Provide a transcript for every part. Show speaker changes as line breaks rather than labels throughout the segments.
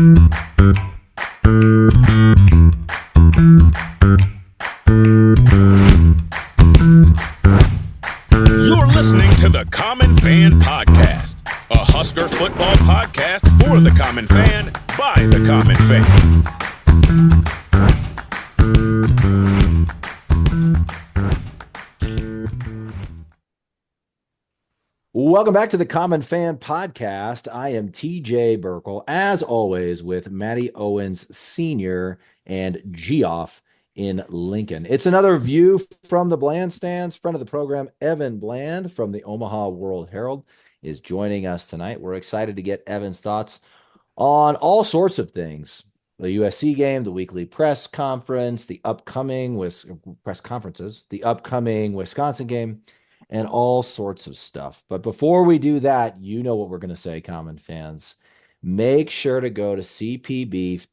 You're listening to the Common Fan Podcast, a Husker football podcast for the common fan, by the common fan.
Welcome back to the Common Fan Podcast. I am TJ Burkle, as always, with Matty Owens Sr. and Geoff in Lincoln. It's another view from the Blandstands. Friend of the program, Evan Bland from the Omaha World Herald, is joining us tonight. We're excited to get Evan's thoughts on all sorts of things. The USC game, the weekly press conference, the upcoming the upcoming Wisconsin game, and all sorts of stuff. But before we do that, you know what we're going to say, common fans. Make sure to go to cpbeef.com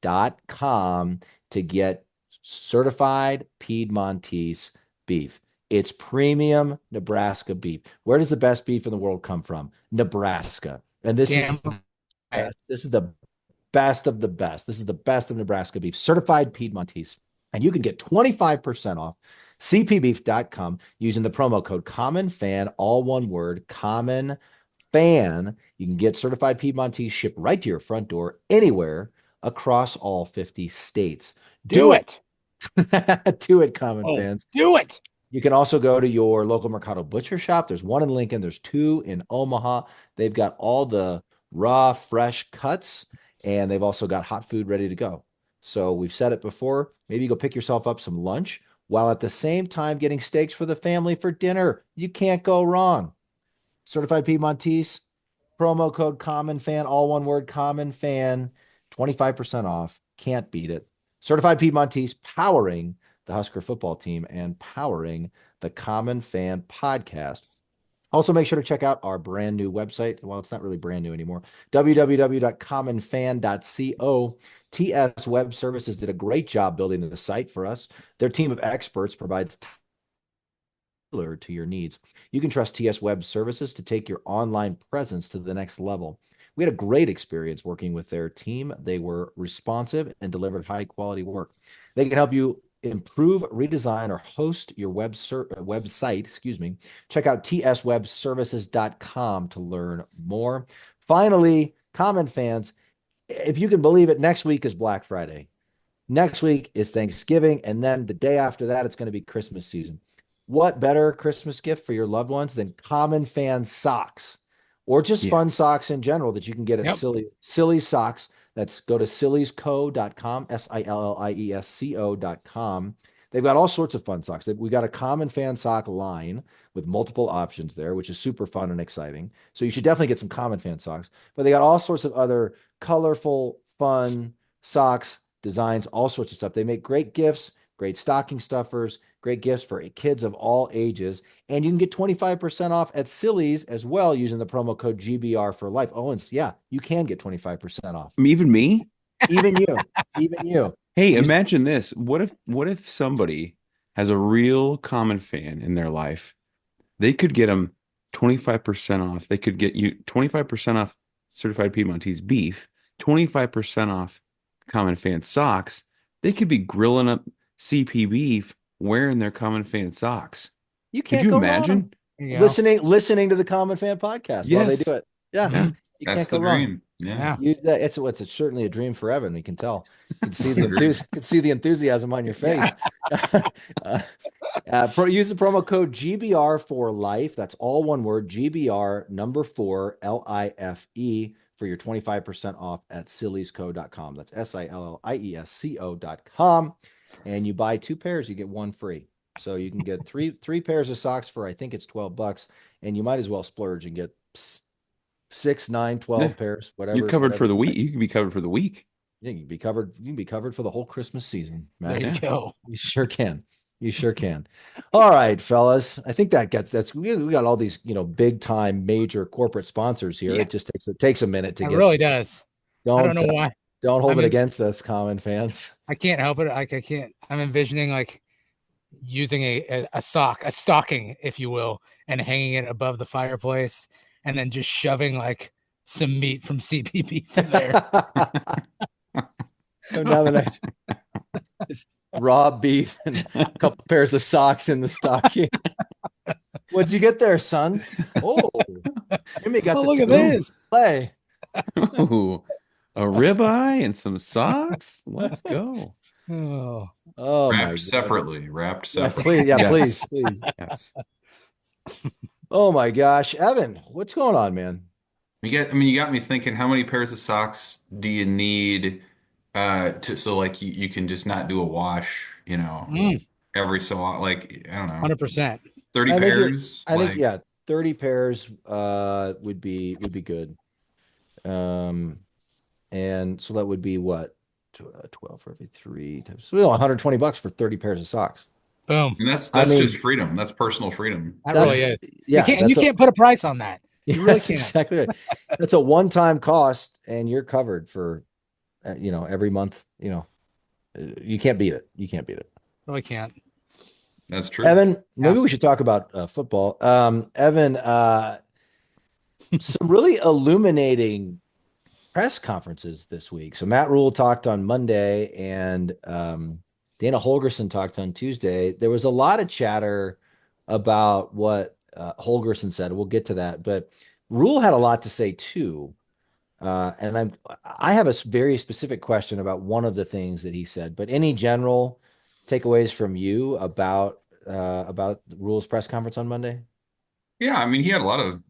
to get certified Piedmontese beef. It's premium Nebraska beef. Where does the best beef in the world come from? Nebraska. And this is the best of the best. This is the best of Nebraska beef, certified Piedmontese. And you can get 25% off cpbeef.com using the promo code COMMONFAN, all one word, COMMONFAN. You can get certified Piedmontese shipped right to your front door anywhere across all 50 states.
Do it.
Do it, common fans.
Do it.
You can also go to your local Mercado Butcher Shop. There's one in Lincoln. There's two in Omaha. They've got all the raw, fresh cuts, and they've also got hot food ready to go. So we've said it before. Maybe go pick yourself up some lunch while at the same time getting steaks for the family for dinner. You can't go wrong. Certified Piedmontese, promo code COMMONFAN, all one word, COMMONFAN, 25% off. Can't beat it. Certified Piedmontese, powering the Husker football team and powering the Common Fan Podcast. Also, make sure to check out our brand new website. Well, it's not really brand new anymore. www.commonfan.co. TS Web Services did a great job building the site for us. Their team of experts provides tailored to your needs. You can trust TS Web Services to take your online presence to the next level. We had a great experience working with their team. They were responsive and delivered high-quality work. They can help you improve, redesign, or host your website. Check out tswebservices.com to learn more. Finally, common fans, if you can believe it, next week is Black Friday. Next week is Thanksgiving, and then the day after that, it's going to be Christmas season. What better Christmas gift for your loved ones than Common Fan socks, or just fun socks in general that you can get at Silly Socks. Go to silliesco.com, SILLIESCO.com. They've got all sorts of fun socks. We got a Common Fan sock line with multiple options there, which is super fun and exciting. So you should definitely get some Common Fan socks. But they got all sorts of other colorful, fun socks, designs, all sorts of stuff. They make great gifts, great stocking stuffers, great gifts for kids of all ages. And you can get 25% off at Silly's as well using the promo code GBR for life. Owens, you can get 25% off.
Even me?
Even you. Even you.
Hey, imagine this. What if somebody has a real common fan in their life? They could get them 25% off. They could get you 25% off certified Piedmontese beef, 25% off Common Fan socks. They could be grilling up CP beef wearing their Common Fan socks.
Could
you imagine?
Listening to the Common Fan podcast while they do it. Yeah. You
That's
can't go
the
wrong.
dream. Yeah.
Use that. It's certainly a dream for Evan. You can tell. You can see the enthusiasm on your face. Use the promo code GBR for life. That's all one word, GBR number 4 LIFE for your 25% off at silliesco.com. That's SILLIESCO.com. And you buy 2 pairs, you get 1 free. So you can get three pairs of socks for, I think it's $12, and you might as well splurge and get 6, 9, 12 pairs, whatever.
You're covered for the week. You can be covered for the week.
Yeah, you can be covered. You can be covered for the whole Christmas season. Matt.
There you go.
You sure can. You sure can. All right, fellas. I think we got all these, big time major corporate sponsors here. Yeah. It just takes a minute to get.
It really does.
I
don't know why.
Don't hold it against us, common fans.
I can't help it. I can't. I'm envisioning using a stocking, if you will, and hanging it above the fireplace, and then just shoving some meat from CPB from there.
Come down the next raw beef and a couple pairs of socks in the stocking. What'd you get there, son? Oh, Jimmy got
Oh,
the
look at
two
this.
play.
Ooh, a ribeye and some socks. Let's go.
Oh,
Oh my
Wrapped
God.
separately. Wrapped
Yeah,
separately.
please. Yeah,
Yes.
please.
Yes.
Oh my gosh. Evan, what's going on, man?
You got me thinking, how many pairs of socks do you need so like you can just not do a wash, every so like I don't know,
100%.
30
I think
pairs?
I think
Like
yeah, 30 pairs would be good. Um and so that would be what? 12 for every three times. Well, $120 for 30 pairs of socks.
Boom.
and that's
I mean,
just freedom. That's personal freedom.
That
that's
really is.
yeah,
You
that's a
can't put a price on that. You really
that's
can't.
exactly right. That's a one-time cost and you're covered for every month, you can't beat it. You can't beat it.
Really can't.
That's true.
Evan, maybe
Yeah.
we should talk about football. Evan, some really illuminating press conferences this week. So Matt Rhule talked on Monday and Dana Holgorsen talked on Tuesday. There was a lot of chatter about what Holgorsen said. We'll get to that, but Rhule had a lot to say too. And I have a very specific question about one of the things that he said, but any general takeaways from you about Rhule's press conference on Monday?
Yeah, he had a lot of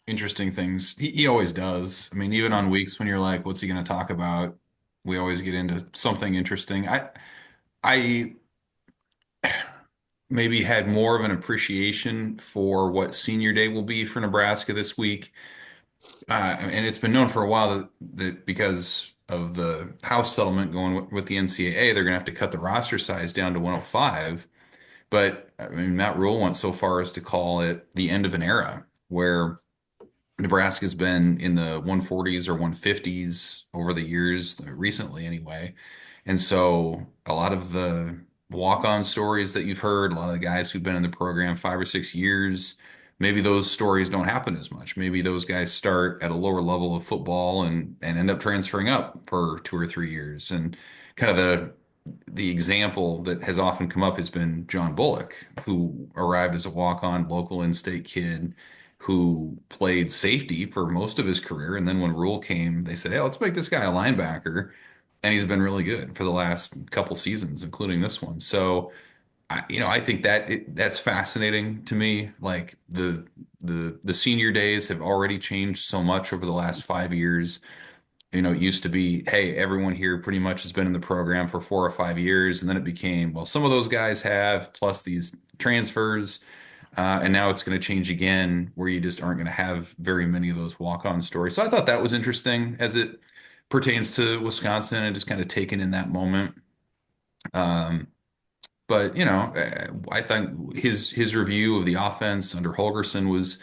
interesting things. He always does. Even on weeks when you're like, what's he going to talk about? We always get into something interesting. I maybe had more of an appreciation for what senior day will be for Nebraska this week. And it's been known for a while that because of the House settlement going with the NCAA, they're going to have to cut the roster size down to 105. But Matt Rhule went so far as to call it the end of an era where Nebraska's been in the 140s or 150s over the years, recently anyway. And so a lot of the walk-on stories that you've heard, a lot of the guys who've been in the program 5 or 6 years, maybe those stories don't happen as much. Maybe those guys start at a lower level of football and end up transferring up for 2 or 3 years. And kind of the example that has often come up has been John Bullock, who arrived as a walk-on local in-state kid who played safety for most of his career. And then when Rhule came, they said, hey, let's make this guy a linebacker. And he's been really good for the last couple seasons, including this one. So, I think that's fascinating to me. Like the senior days have already changed so much over the last 5 years. It used to be, hey, everyone here pretty much has been in the program for 4 or 5 years. And then it became, well, some of those guys have, plus these transfers. And now it's going to change again, where you just aren't going to have very many of those walk-on stories. So I thought that was interesting as it pertains to Wisconsin and just kind of taken in that moment. But I think his review of the offense under Holgorsen was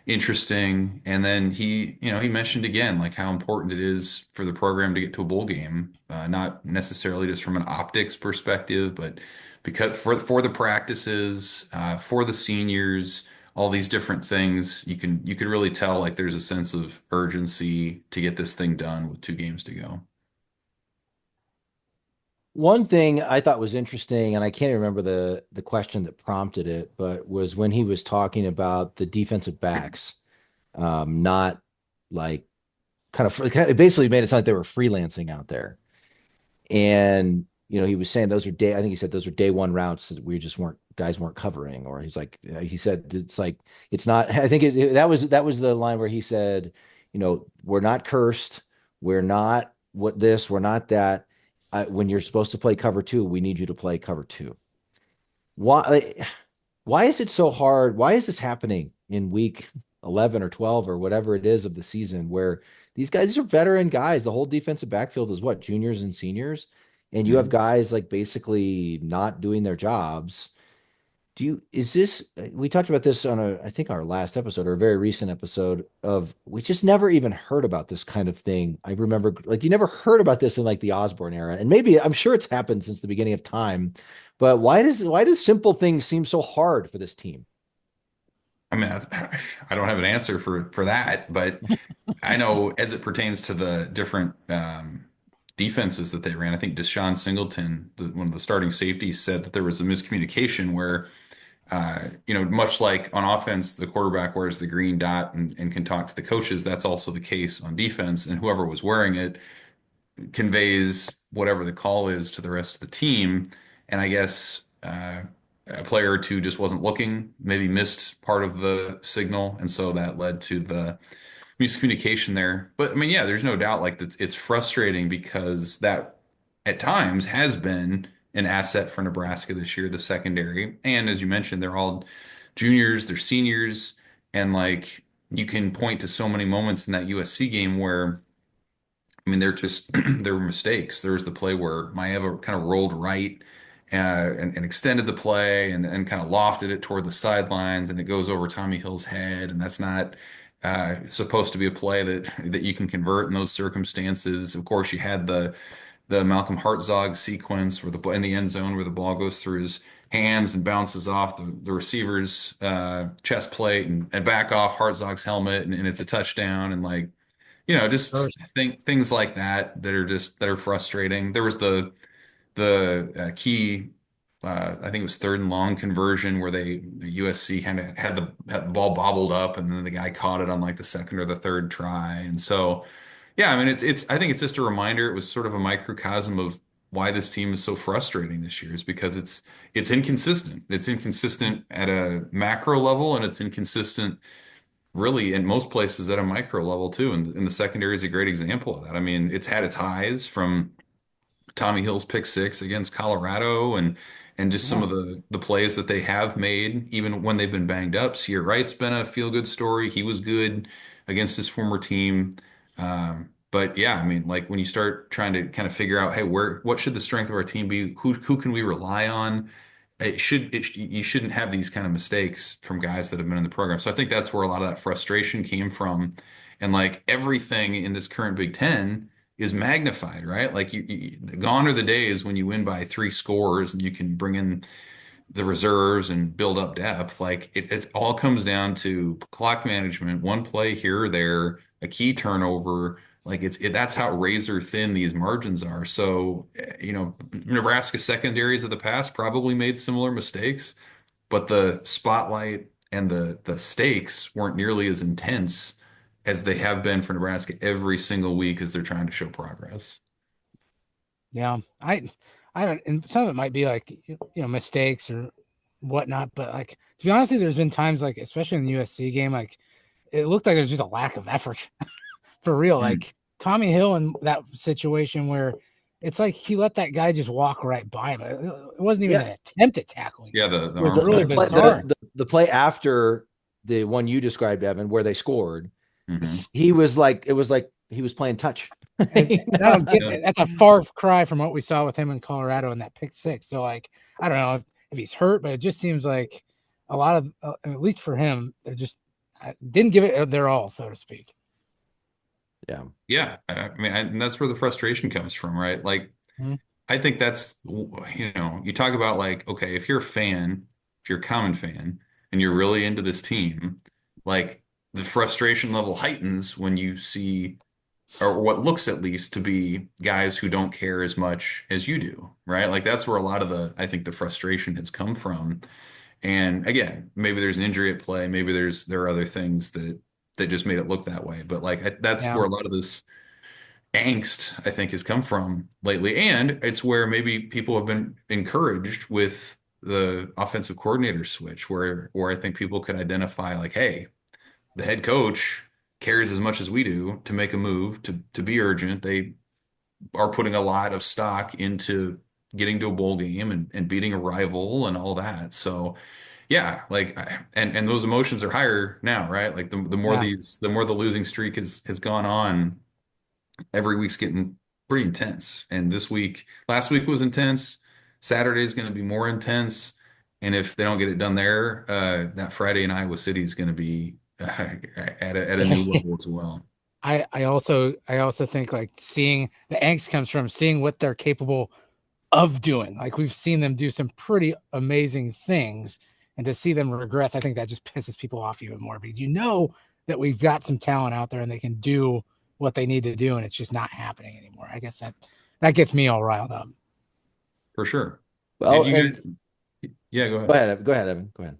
interesting. And then he mentioned again like how important it is for the program to get to a bowl game, not necessarily just from an optics perspective, but because for the practices, for the seniors, all these different things, you could really tell like there's a sense of urgency to get this thing done with 2 games to go.
One thing I thought was interesting, and I can't remember the question that prompted it, but was when he was talking about the defensive backs, not like it basically made it sound like they were freelancing out there. And he was saying I think he said those are day one routes that guys weren't covering, or he said it's like it's not. I think that was the line where he said, we're not cursed, we're not we're not that. When you're supposed to play cover two, we need you to play cover two. Why is it so hard? Why is this happening in week 11 or 12 or whatever it is of the season, where these are veteran guys? The whole defensive backfield is what, juniors and seniors, and you have guys like basically not doing their jobs. We talked about this on I think our last episode or a very recent episode we just never even heard about this kind of thing. I remember like you never heard about this in like the Osborne era, and maybe I'm sure it's happened since the beginning of time, but why does simple things seem so hard for this team?
I don't have an answer for that, but I know as it pertains to the different defenses that they ran. I think Deshaun Singleton, one of the starting safeties, said that there was a miscommunication where, much like on offense, the quarterback wears the green dot and can talk to the coaches. That's also the case on defense, and whoever was wearing it conveys whatever the call is to the rest of the team. And I guess a player or two just wasn't looking, maybe missed part of the signal, and so that led to the miscommunication there. But I mean, yeah, there's no doubt like it's frustrating because that at times has been an asset for Nebraska this year, the secondary. And as you mentioned, they're all juniors, they're seniors, and like you can point to so many moments in that USC game where I mean, they're just there were mistakes. There was the play where Maeva kind of rolled right and extended the play and kind of lofted it toward the sidelines, and it goes over Tommy Hill's head, and that's not supposed to be a play that you can convert in those circumstances. Of course, you had the Malcolm Hartzog sequence where in the end zone where the ball goes through his hands and bounces off the receiver's chest plate and back off Hartzog's helmet, and it's a touchdown, and like just things like that are frustrating. There was the key, I think it was third and long conversion where the USC kind of had the ball bobbled up, and then the guy caught it on like the second or the third try. And so, yeah, I mean, I think it's just a reminder. It was sort of a microcosm of why this team is so frustrating this year, is because it's inconsistent. It's inconsistent at a macro level, and it's inconsistent really in most places at a micro level too. And the secondary is a great example of that. I mean, it's had its highs from Tommy Hill's pick six against Colorado and just some of the plays that they have made, even when they've been banged up. Sear Wright's been a feel-good story. He was good against his former team. But yeah, I mean, like when you start trying to kind of figure out, hey, what should the strength of our team be? Who can we rely on? You shouldn't have these kind of mistakes from guys that have been in the program. So I think that's where a lot of that frustration came from. And like everything in this current Big Ten is magnified, right? Like gone are the days when you win by 3 scores and you can bring in the reserves and build up depth. Like it all comes down to clock management, one play here or there, a key turnover. Like that's how razor thin these margins are. So, Nebraska secondaries of the past probably made similar mistakes, but the spotlight and the stakes weren't nearly as intense as they have been for Nebraska every single week as they're trying to show progress.
Yeah, I don't, and some of it might be like mistakes or whatnot, but like to be honest, there's been times like especially in the USC game, like it looked like there's just a lack of effort for real. Like Tommy Hill in that situation where it's like he let that guy just walk right by him. It wasn't even an attempt at tackling.
Yeah,
it was really bizarre.
The play after the one you described, Evan, where they scored,
Mm-hmm.
he was like, it was like he was playing touch.
That's a far cry from what we saw with him in Colorado in that pick six. So like, I don't know if he's hurt, but it just seems like a lot of, at least for him, they just didn't give it their all, so to speak.
Yeah.
Yeah. I mean, and that's where the frustration comes from, right? Like, I think that's, you talk about like, okay, if you're a fan, if you're a common fan and you're really into this team, like the frustration level heightens when you see, or what looks at least to be guys who don't care as much as you do, right? Like that's where a lot of I think the frustration has come from. And again, maybe there's an injury at play. Maybe there are other things that just made it look that way. But like that's where a lot of this angst, I think, has come from lately. And it's where maybe people have been encouraged with the offensive coordinator switch, where I think people could identify like, hey, the head coach cares as much as we do to make a move, to be urgent. They are putting a lot of stock into getting to a bowl game and beating a rival and all that. So yeah, like and those emotions are higher now, right? Like the more the losing streak has gone on, every week's getting pretty intense. And last week was intense. Saturday is going to be more intense. And if they don't get it done there, that Friday in Iowa City is going to be at a new level as well.
I also think like seeing the angst comes from seeing what they're capable of doing. Like we've seen them do some pretty amazing things, and to see them regress, I think that just pisses people off even more because that we've got some talent out there and they can do what they need to do, and it's just not happening anymore. I guess that gets me all riled up.
For sure.
Well,
Did you
and
guys? Yeah, go
go
ahead.
ahead, go ahead, Evan. Go ahead.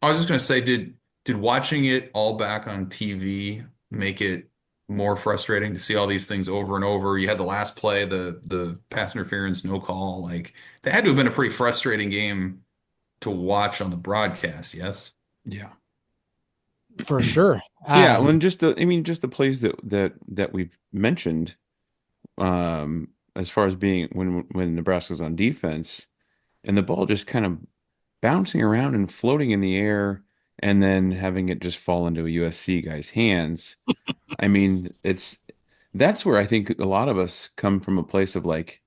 I was just gonna say, did watching it all back on TV make it more frustrating to see all these things over and over? You had the last play, the pass interference, no call. Like that had to have been a pretty frustrating game to watch on the broadcast. Yes.
Yeah.
For sure.
Yeah, when just the plays that we've mentioned, as far as being when Nebraska's on defense and the ball just kind of bouncing around and floating in the air and then having it just fall into a USC guy's hands. I mean, that's where I think a lot of us come from a place of like,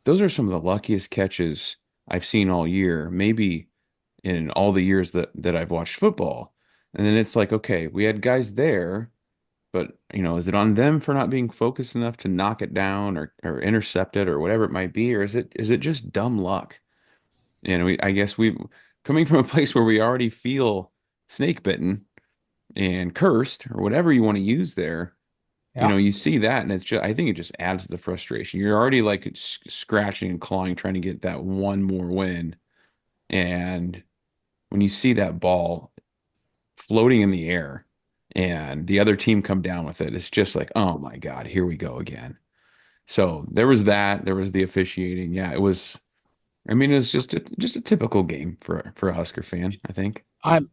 those are some of the luckiest catches I've seen all year, maybe in all the years that I've watched football. And then it's like, okay, we had guys there, but is it on them for not being focused enough to knock it down or intercept it or whatever it might be, or is it just dumb luck? And I guess we coming from a place where we already feel snake bitten and cursed or whatever you want to use there,
Yeah.
you see that and I think it just adds to the frustration. You're already like scratching and clawing, trying to get that one more win. And when you see that ball floating in the air and the other team come down with it, it's just like, oh my God, here we go again. So there was that. There was the officiating. Yeah, it was. I mean, it was just a typical game for a Husker fan, I think.
I'm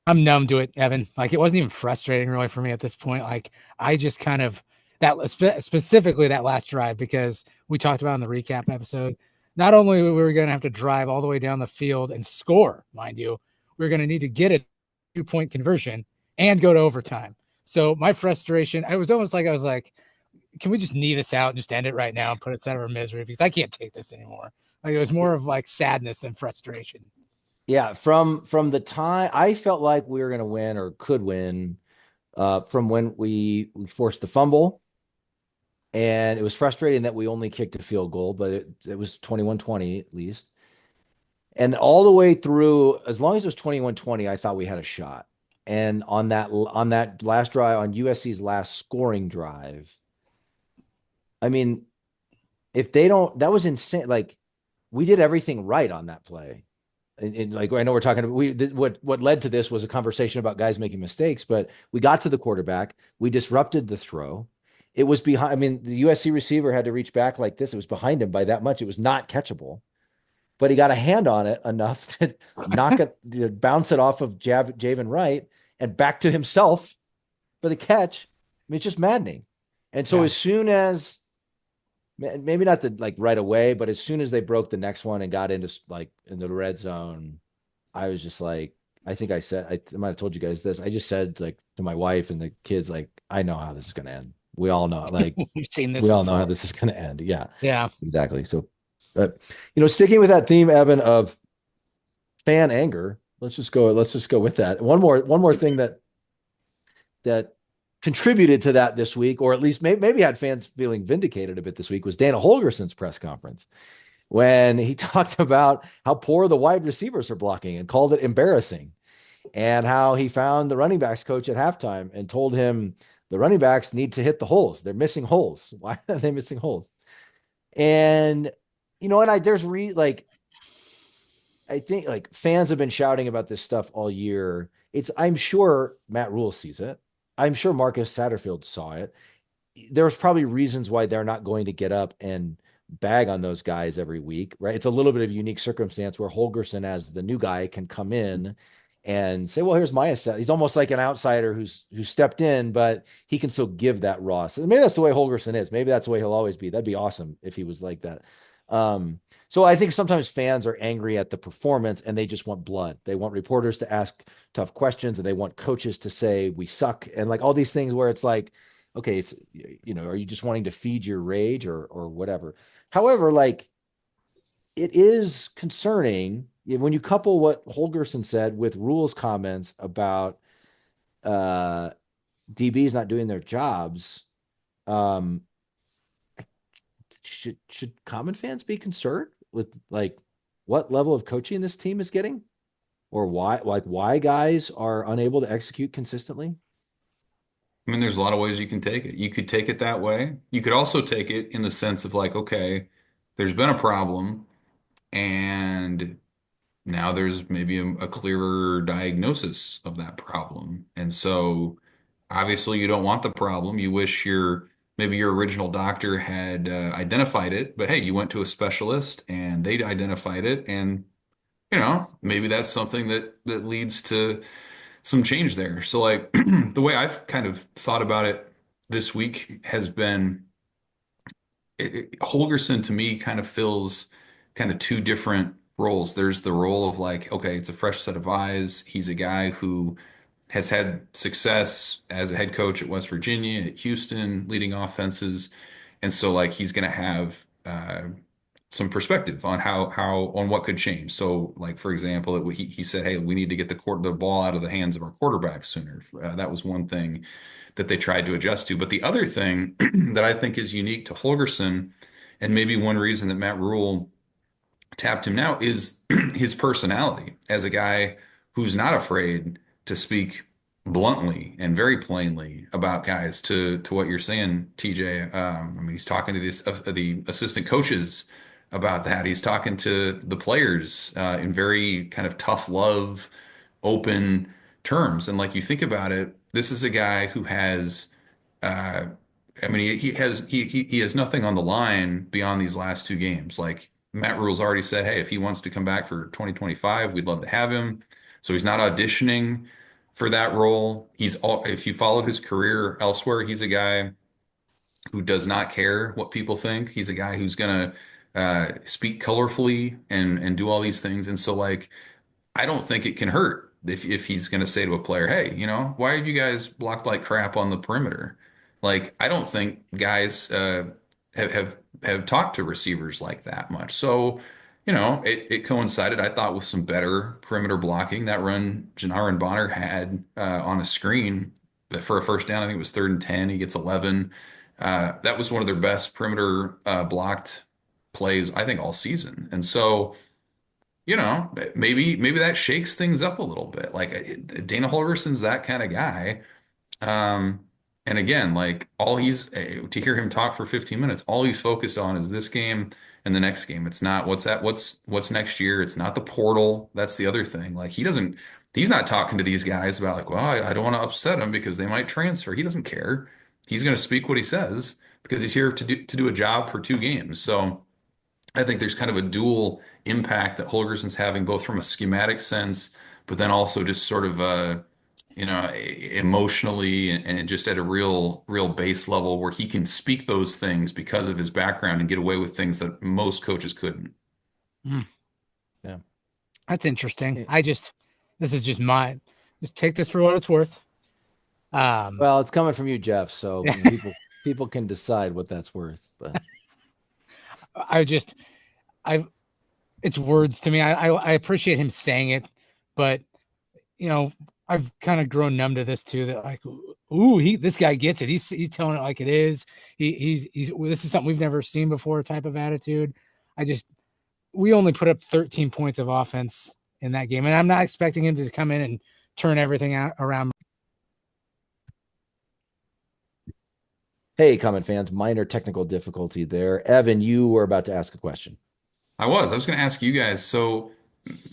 I'm numb to it, Evan. Like it wasn't even frustrating really for me at this point. Like I just kind of specifically that last drive, because we talked about in the recap episode, not only we were going to have to drive all the way down the field and score, mind you, we are going to need to get a 2-point conversion and go to overtime. So my frustration, I was almost like, I was like, can we just knee this out and just end it right now and put it out of our misery, because I can't take this anymore. Like it was more of like sadness than frustration.
Yeah, from the time I felt like we were going to win or could win, from when we forced the fumble, and it was frustrating that we only kicked a field goal, but it was 21-20 at least. And all the way through, as long as it was 21-20, I thought we had a shot. And on that last drive, on USC's last scoring drive, I mean, if they don't, that was insane. Like we did everything right on that play. And like, I know we're talking about, what led to this was a conversation about guys making mistakes, but we got to the quarterback. We disrupted the throw. It was behind. I mean, the USC receiver had to reach back like this. It was behind him by that much. It was not catchable, but he got a hand on it enough to knock it, bounce it off of Javen Wright and back to himself for the catch. I mean, it's just maddening. And so as soon as, maybe not like right away, but as soon as they broke the next one and got into like in the red zone, I was just like, I think I said, I might have told you guys this. I just said like to my wife and the kids, like, I know how this is going to end. We all know, like
We've seen this.
We all know how this is going to end. Yeah.
Yeah.
Exactly. So, but sticking with that theme, Evan, of fan anger, let's just go with that. One more thing that contributed to that this week, or at least maybe had fans feeling vindicated a bit this week, was Dana Holgorsen's press conference when he talked about how poor the wide receivers are blocking and called it embarrassing, and how he found the running backs coach at halftime and told him the running backs need to hit the holes. They're missing holes. Why are they missing holes? And, I think like fans have been shouting about this stuff all year. I'm sure Matt Rhule sees it. I'm sure Marcus Satterfield saw it. There's probably reasons why they're not going to get up and bag on those guys every week, right? It's a little bit of a unique circumstance where Holgorsen, as the new guy, can come in and say, well, here's my assessment. He's almost like an outsider who stepped in, but he can still give that raw. So maybe that's the way Holgorsen is. Maybe that's the way he'll always be. That'd be awesome if he was like that. So I think sometimes fans are angry at the performance and they just want blood. They want reporters to ask tough questions and they want coaches to say we suck and like all these things where it's like, okay, it's, are you just wanting to feed your rage or whatever? However, like it is concerning when you couple what Holgorsen said with Rhule's comments about DBs not doing their jobs. Should common fans be concerned with like what level of coaching this team is getting, or why guys are unable to execute consistently?
I mean, there's a lot of ways you can take it. You could take it that way. You could also take it in the sense of like, okay, there's been a problem, and now there's maybe a clearer diagnosis of that problem. And so obviously you don't want the problem. You wish maybe your original doctor had identified it, but hey, you went to a specialist and they identified it, and maybe that's something that leads to some change there. So like the way I've kind of thought about it this week has been Holgerson to me kind of fills kind of two different roles. There's the role of like, okay, it's a fresh set of eyes. He's a guy who has had success as a head coach at West Virginia, at Houston, leading offenses. And so like he's going to have some perspective on how on what could change. So like for example, he said, hey, we need to get the ball out of the hands of our quarterbacks sooner. That was one thing that they tried to adjust to. But the other thing that I think is unique to Holgerson, and maybe one reason that Matt Rhule tapped him now, is his personality as a guy who's not afraid to speak bluntly and very plainly about guys to what you're saying, TJ. I mean, he's talking to the assistant coaches about that. He's talking to the players in very kind of tough love, open terms. And like you think about it, this is a guy who has uh, I mean, he has nothing on the line beyond these last two games. Like Matt Rule's already said, hey, if he wants to come back for 2025, we'd love to have him. So he's not auditioning for that role. If you followed his career elsewhere, he's a guy who does not care what people think. He's a guy who's gonna speak colorfully and do all these things. And so like I don't think it can hurt if he's going to say to a player, hey, why have you guys blocked like crap on the perimeter? Like, I don't think guys have talked to receivers like that much. So, it coincided, I thought, with some better perimeter blocking. That run Janarin Bonner had on a screen for a first down, I think it was 3rd and 10. He gets 11. That was one of their best perimeter blocked plays, I think, all season. And so, maybe that shakes things up a little bit. Like Dana Holgorsen's that kind of guy. Um, and again, like to hear him talk for 15 minutes, all he's focused on is this game and the next game. It's not what's next year. It's not the portal. That's the other thing. Like he's not talking to these guys about like, well, I don't want to upset them because they might transfer. He doesn't care. He's going to speak what he says because he's here to do a job for 2 games. So I think there's kind of a dual impact that Holgersen's having, both from a schematic sense, but then also just sort of emotionally and just at a real base level where he can speak those things because of his background and get away with things that most coaches couldn't.
Yeah.
That's interesting. This is just just take this for what it's worth.
Well, it's coming from you, Jeff, so people can decide what that's worth, but
it's words to me. I appreciate him saying it, but I've kind of grown numb to this too. That like, this guy gets it. He's telling it like it is. He's this is something we've never seen before type of attitude. We only put up 13 points of offense in that game, and I'm not expecting him to come in and turn everything around.
Hey, Common fans, minor technical difficulty there. Evan, you were about to ask a question.
I was going to ask you guys. So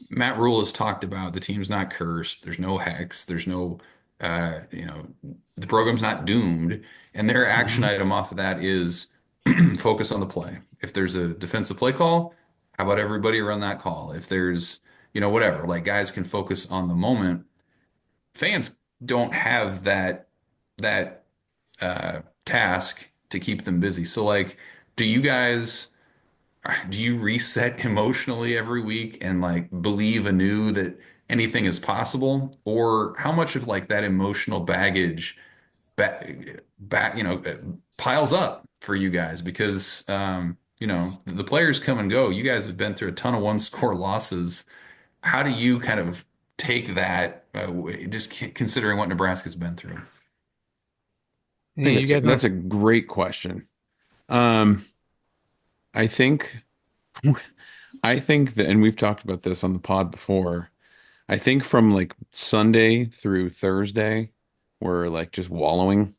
Matt Rhule has talked about the team's not cursed. There's no hex. There's no, the program's not doomed. And their action item off of that is focus on the play. If there's a defensive play call, how about everybody run that call? If there's, whatever, like guys can focus on the moment. Fans don't have that task to keep them busy. So like, do you reset emotionally every week and like believe anew that anything is possible? Or how much of like that emotional baggage piles up for you guys? Because the players come and go. You guys have been through a ton of 1-score losses. How do you kind of take that, just considering what Nebraska's been through?
That's a great question. I think that, and we've talked about this on the pod before. I think from like Sunday through Thursday, we're like just wallowing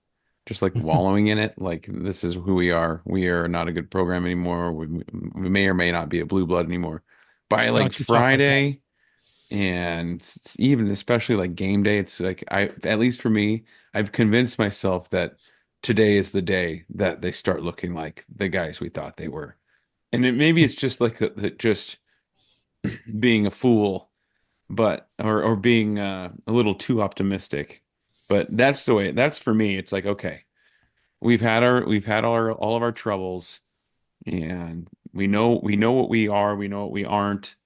just like wallowing in it. Like this is who we are. We are not a good program anymore. We may or may not be a blue blood anymore. By like
Don't you talk like that.
Friday, and even especially like game day, it's like at least for me, I've convinced myself that today is the day that they start looking like the guys we thought they were. And maybe it's just like just being a fool, but or being a little too optimistic. But that's the way. That's for me. It's like, okay, we've had all of our troubles, and we know what we are, we know what we aren't.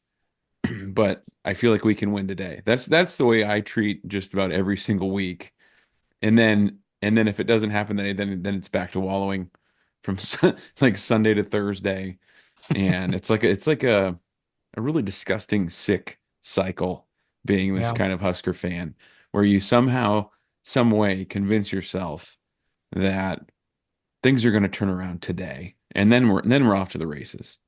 But I feel like we can win today. That's the way I treat just about every single week. And then if it doesn't happen today, then it's back to wallowing from like Sunday to Thursday, and it's like a really disgusting, sick cycle being this
Yeah.
kind of Husker fan, where you somehow, some way convince yourself that things are going to turn around today, and then we're off to the races.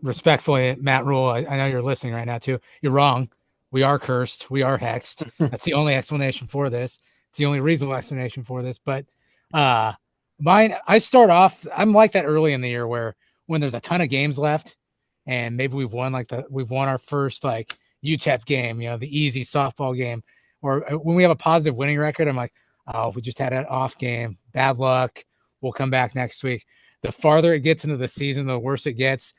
Respectfully, Matt Rhule, I know you're listening right now too. You're wrong. We are cursed. We are hexed. That's the only explanation for this. It's the only reasonable explanation for this. But mine, I start off, I'm like that early in the year where when there's a ton of games left and maybe we've won our first like UTEP game, the easy softball game, or when we have a positive winning record, I'm like, oh, we just had an off game. Bad luck. We'll come back next week. The farther it gets into the season, the worse it gets.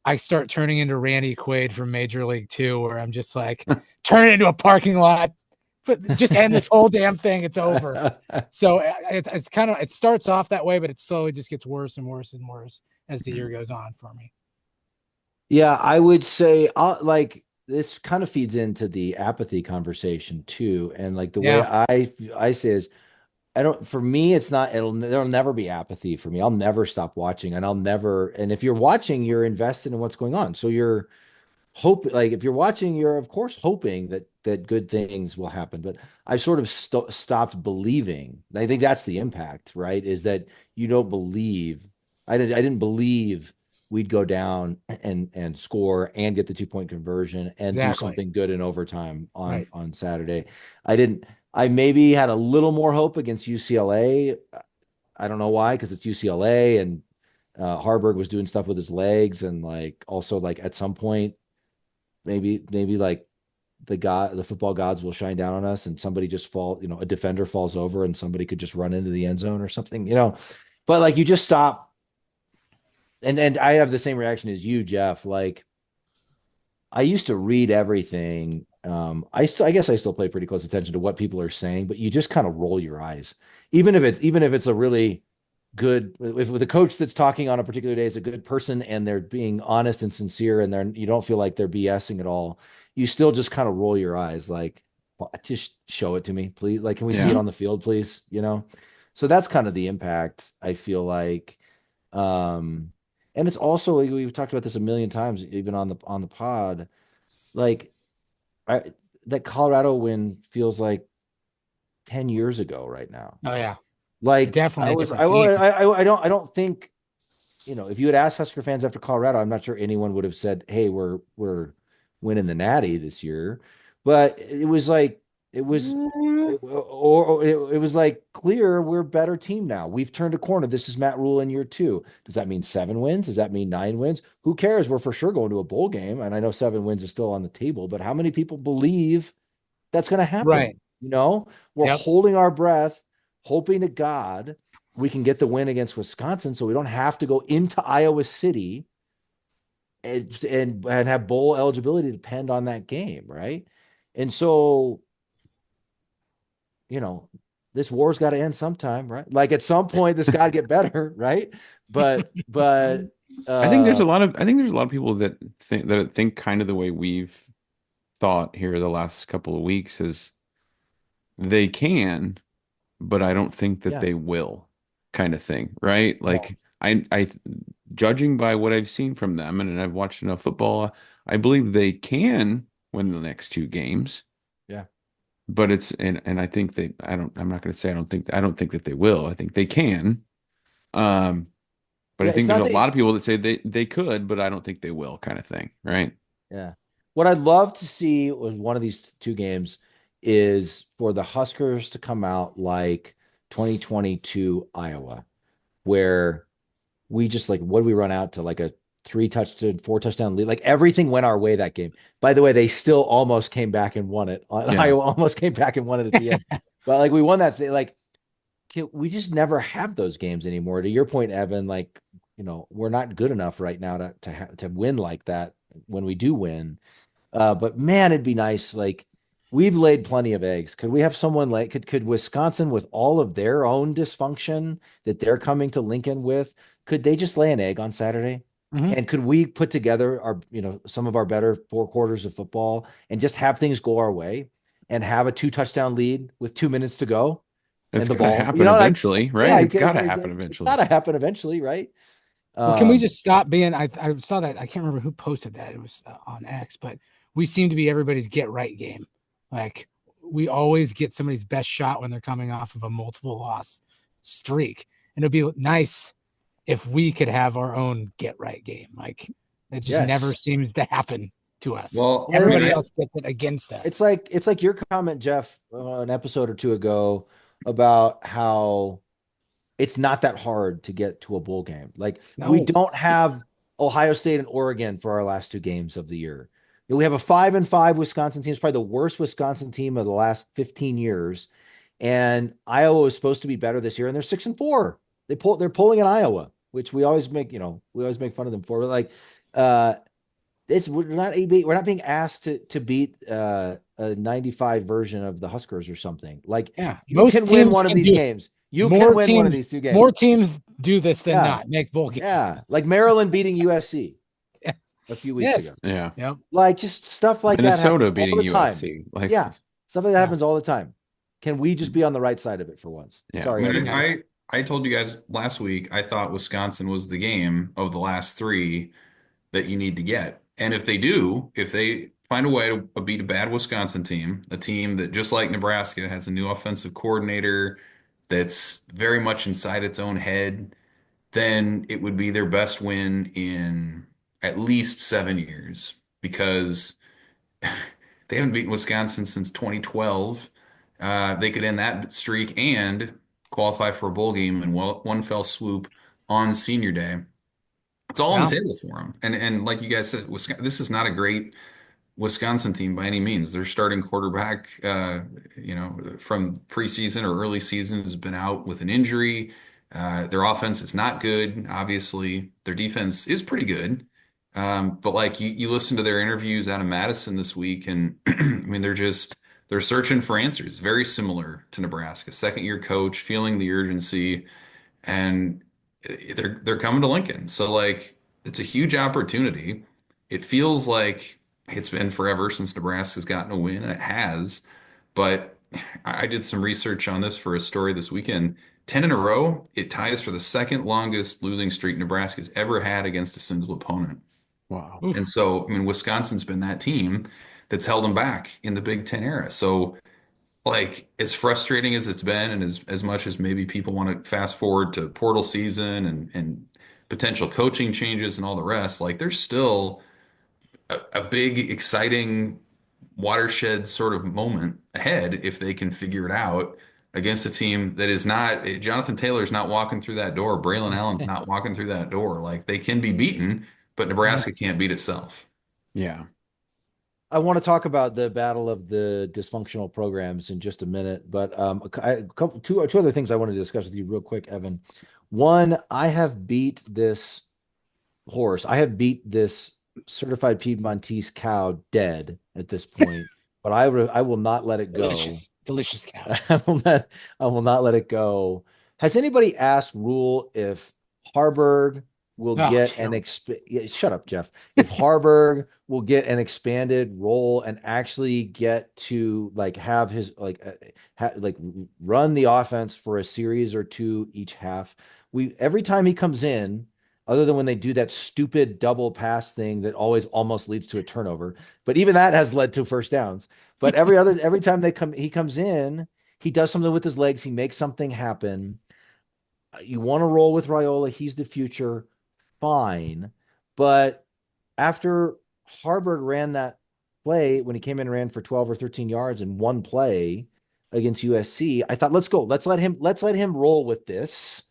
I start turning into Randy Quaid from Major League Two, where I'm just like, turn it into a parking lot, but just end this whole damn thing. It's over. So it's kind of, it starts off that way, but it slowly just gets worse and worse and worse as the year goes on for me.
Yeah, I would say like this kind of feeds into the apathy conversation too. And like the way
Yeah.
I say is I don't, for me, it's not, there'll never be apathy for me. I'll never stop watching and and if you're watching, you're invested in what's going on. So you're like if you're watching, you're of course hoping that good things will happen. But I've sort of stopped believing. I think that's the impact, right? Is that you don't believe. I didn't believe we'd go down and score and get the 2-point conversion and do
Exactly.
something good in overtime
Right.
on Saturday. I didn't. I maybe had a little more hope against UCLA. I don't know why, because it's UCLA and Haarberg was doing stuff with his legs, and like also like at some point maybe like the football gods will shine down on us and somebody just a defender falls over and somebody could just run into the end zone or something, but like you just stop. And I have the same reaction as you, Jeff. Like I used to read everything. I guess I still pay pretty close attention to what people are saying, but you just kind of roll your eyes, even if it's a really good, if with a coach that's talking on a particular day is a good person and they're being honest and sincere and you don't feel like they're BSing at all. You still just kind of roll your eyes, like, well, just show it to me, please. Like, can we see it
Yeah.
on the field, please? So that's kind of the impact I feel like. Um, and it's also, we've talked about this a million times, even on the pod. Like, that Colorado win feels like 10 years ago right now.
Oh yeah.
Like
Definitely a different team.
I don't think, if you had asked Husker fans after Colorado, I'm not sure anyone would have said, "Hey, we're winning the Natty this year." But it was like it was like clear we're a better team now. We've turned a corner. This is Matt Rhule in year 2. Does that mean 7 wins? Does that mean 9 wins? Who cares? We're for sure going to a bowl game, and I know 7 wins is still on the table. But how many people believe that's going to happen?
Right.
We're
Yep.
holding our breath, hoping to God we can get the win against Wisconsin so we don't have to go into Iowa City and have bowl eligibility depend on that game, right? And so, this war's got to end sometime, right? Like at some point, this got to get better, right? But
I think there's a lot of people that think kind of the way we've thought here the last couple of weeks is they can, but I don't think that
yeah,
they will, kind of thing, right?
no,
Like I judging by what I've seen from them, and I've watched enough football, I believe they can win the next 2 games.
yeah,
But and I think I'm not going to say I don't think that they will. I think they can. But I
yeah. It's
think there's
not
a
that.
lot of people that say they could, but I don't think they will, kind of thing, right?
Yeah. What I'd love to see was one of these 2 games is for the Huskers to come out like 2022 Iowa, where we just like, what did we run out to, like a 4 touchdown lead? Like everything went our way that game. By the way, they still almost came back and won it.
Yeah.
Iowa almost came back and won it at the end. But like we won that thing. Like we just never have those games anymore. To your point, Evan, like, we're not good enough right now to win like that when we do win. But man, it'd be nice. Like we've laid plenty of eggs. Could we have someone like could Wisconsin, with all of their own dysfunction that they're coming to Lincoln with, could they just lay an egg on Saturday?
Mhm.
And could we put together some of our better 4 quarters of football and just have things go our way and have a 2 touchdown lead with 2 minutes to go?
It's
And the
got to
ball,
happen eventually, right?
yeah,
It's got to happen
it's
eventually.
got to happen eventually, right?
Well, can we just stop being? I saw that. I can't remember who posted that. It was on X, but we seem to be everybody's get right game. Like we always get somebody's best shot when they're coming off of a multiple loss streak, and it'd be nice if we could have our own get right game. Like it just never
Yes.
seems to happen to us.
Well,
Everybody else gets it against us.
It's like your comment, Jeff, an episode or two ago about how it's not that hard to get to a bowl game. Like we
No.
don't have Ohio State and Oregon for our last 2 games of the year. We have a 5-5 Wisconsin team. It's probably the worst Wisconsin team of the last 15 years. And Iowa was supposed to be better this year, and they're 6-4. They're pulling in Iowa, which we always make fun of them for. But like we're not being asked to beat a 95 version of the Huskers or something. Like
Yeah,
you can win one of these games. You can win one of these 2 games.
More teams do this than not make bowl games.
Yeah, like Maryland beating USC a few weeks ago.
Yeah.
Yep.
Like just stuff like
Minnesota
that happens
beating
all the time.
USC. Like,
Yeah, stuff like that happens all the time. Can we just be on the right side of it for once?
Yeah.
Sorry,
I told you guys last week I thought Wisconsin was the game of the last 3 that you need to get. And if they find a way to beat a bad Wisconsin team, a team that just like Nebraska has a new offensive coordinator that's very much inside its own head, then it would be their best win in at least 7 years because they haven't beaten Wisconsin since 2012. They could end that streak and qualify for a bowl game in one fell swoop on senior day. It's all on the table for them. And like you guys said, this is not a great Wisconsin team by any means. Their starting quarterback, from preseason or early season has been out with an injury. Their offense is not good, obviously. Their defense is pretty good. But like you listen to their interviews out of Madison this week, and I mean, they're searching for answers. Very similar to Nebraska. Second year coach, feeling the urgency, and they're coming to Lincoln. So like it's a huge opportunity. It feels like it's been forever since Nebraska's gotten a win, and it has. But I did some research on this for a story this weekend. 10 in a row, it ties for the second longest losing streak Nebraska's ever had against a single opponent.
wow.
And so, I mean, Wisconsin's been that team that's held them back in the Big Ten era. So, like, as frustrating as it's been, and as much as maybe people want to fast forward to portal season and potential coaching changes and all the rest, like, there's still a big, exciting watershed sort of moment ahead if they can figure it out against a team that is not Jonathan Taylor's not walking through that door. Braylon Allen's not walking through that door. Like they can be beaten, but Nebraska can't beat itself.
Yeah.
I want to talk about the battle of the dysfunctional programs in just a minute, but two other things I wanted to discuss with you real quick, Evan. One, I have beat this certified Piedmontese cow dead at this point, but I will not let it go.
Delicious cow.
I will not let it go. Has anybody asked Rhule if Haarberg will get shut up, Jeff. If Haarberg will get an expanded role and actually get to like have his run the offense for a series or 2 each half. Every time he comes in, other than when they do that stupid double pass thing that always almost leads to a turnover, but even that has led to first downs. But every time he comes in, he does something with his legs. He makes something happen. You want to roll with Raiola. He's the future. Fine. But after Haarberg ran that play, when he came in and ran for 12 or 13 yards in one play against USC, I thought, let's go. Let's let him roll with this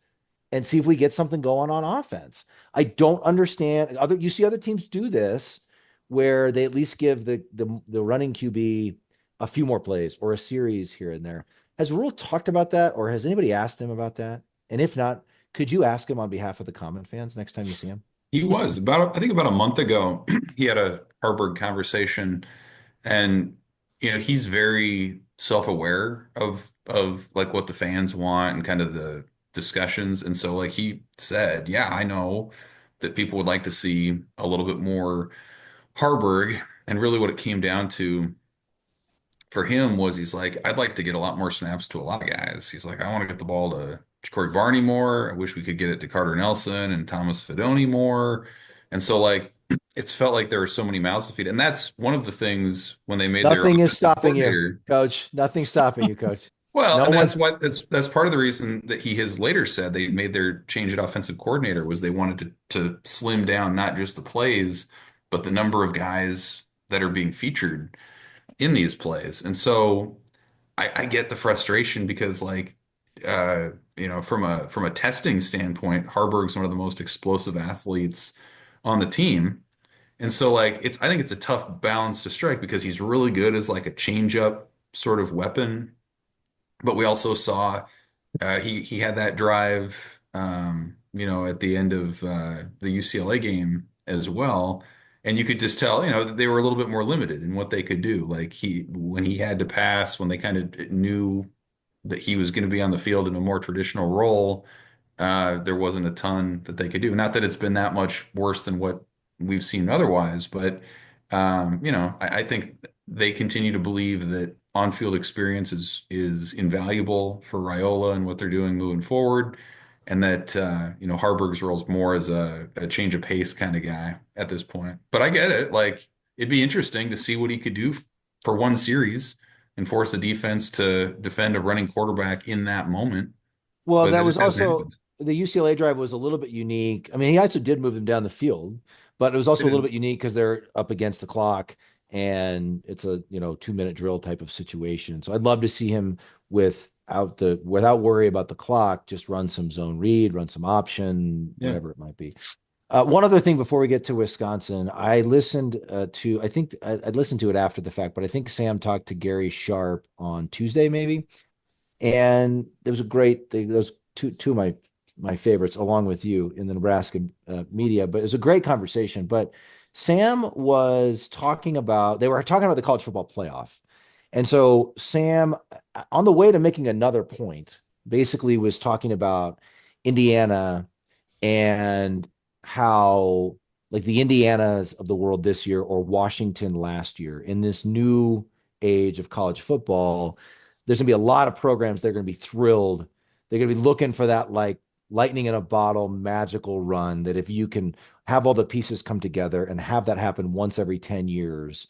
and see if we get something going on offense. I don't understand you see other teams do this where they at least give the running QB a few more plays or a series here and there. Has Rhule talked about that, or has anybody asked him about that? And if not, could you ask him on behalf of the Common fans next time you see him?
He was I think about a month ago, he had a Haarberg conversation, and he's very self-aware of like what the fans want and kind of the discussions. And so like he said, yeah, I know that people would like to see a little bit more Haarberg. And really what it came down to for him was he's like, I'd like to get a lot more snaps to a lot of guys. He's like, I want to get the ball to Corey Barney more. I wish we could get it to Carter Nelson and Thomas Fidone more. And so like it's felt like there were so many mouths to feed. And that's one of the things when they made
Nothing
their
is stopping you, Coach. Nothing's stopping you, Coach.
Well,
No
and
one's-
that's part of the reason that he has later said they made their change at offensive coordinator was they wanted to slim down not just the plays, but the number of guys that are being featured in these plays. And so I get the frustration because like from a testing standpoint, Harburg's one of the most explosive athletes on the team. And so like I think it's a tough balance to strike because he's really good as like a change up sort of weapon. But we also saw he had that drive at the end of the UCLA game as well. And you could just tell, that they were a little bit more limited in what they could do. Like when he had to pass, when they kind of knew that he was going to be on the field in a more traditional role, there wasn't a ton that they could do. Not that it's been that much worse than what we've seen otherwise, but I think they continue to believe that on-field experience is invaluable for Raiola and what they're doing moving forward, and that Haarberg's role is more as a change of pace kind of guy at this point. But I get it; like it'd be interesting to see what he could do for one series and force the defense to defend a running quarterback in that moment.
Well,
But
that
it
was
just hasn't
also
happened.
the UCLA drive was a little bit unique. I mean, he also did move them down the field, but it was also a little bit unique because they're up against the clock and it's a 2-minute drill type of situation. So I'd love to see him without worry about the clock, just run some zone read, run some option, whatever it might be. One other thing before we get to Wisconsin, I listened to, I think I'd listened to it after the fact, but I think Sam talked to Gary Sharp on Tuesday, maybe. And it was a great thing. Those two of my favorites, along with you in the Nebraska media, but it was a great conversation. But Sam was talking about, they were talking about the college football playoff. And so Sam, on the way to making another point, basically was talking about Indiana and how like the Indianas of the world this year or Washington last year in this new age of college football, there's going to be a lot of programs that are going to be thrilled. They're going to be looking for that like lightning in a bottle magical run that if you can have all the pieces come together and have that happen once every 10 years,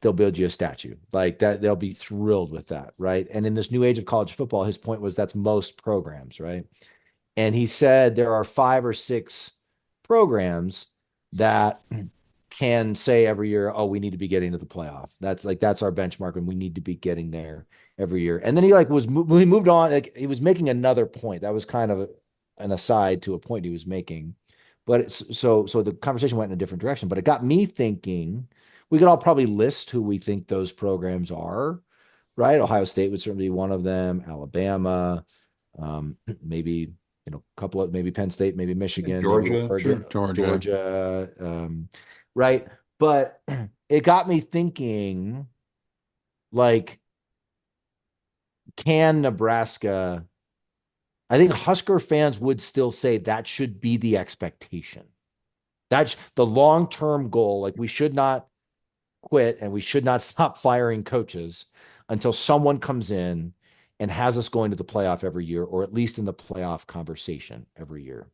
they'll build you a statue like that. They'll be thrilled with that. Right. And in this new age of college football, his point was that's most programs. Right. And he said there are 5 or 6 programs that can say every year, oh, we need to be getting to the playoff. That's our benchmark and we need to be getting there every year. And then he he moved on. Like he was making another point. That was kind of an aside to a point he was making. But so the conversation went in a different direction, but it got me thinking we could all probably list who we think those programs are, right? Ohio State would certainly be one of them, Alabama, maybe, a couple of, maybe Penn State, maybe Michigan,
Georgia,
maybe Oregon,
sure.
Georgia, right? But it got me thinking, like, can Nebraska, I think Husker fans would still say that should be the expectation. That's the long-term goal. Like we should not quit and we should not stop firing coaches until someone comes in and has us going to the playoff every year, or at least in the playoff conversation every year.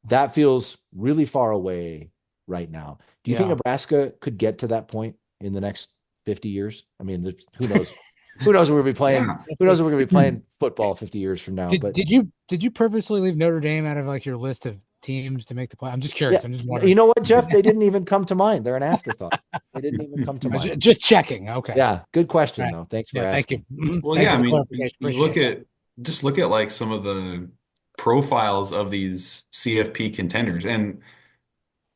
That feels really far away right now. Do you think Nebraska could get to that point in the next 50 years? I mean, who knows? Who knows when we'll be playing?
Yeah.
Who knows when we're going to be playing football 50 years from now?
Did you purposely leave Notre Dame out of like your list of teams to make the play? I'm just curious.
Yeah,
I'm just wondering.
you know what, Jeff? They didn't even come to mind. They're an afterthought. It didn't even come to mind.
Just checking. Okay.
Yeah, good question,
Right.
though. Thanks for
Yeah, thank you.
asking.
Mhm.
Well,
Thanks
yeah,
for
I
the
mean,
clarification.
you
Appreciate it.
just look at like some of the profiles of these CFP contenders, and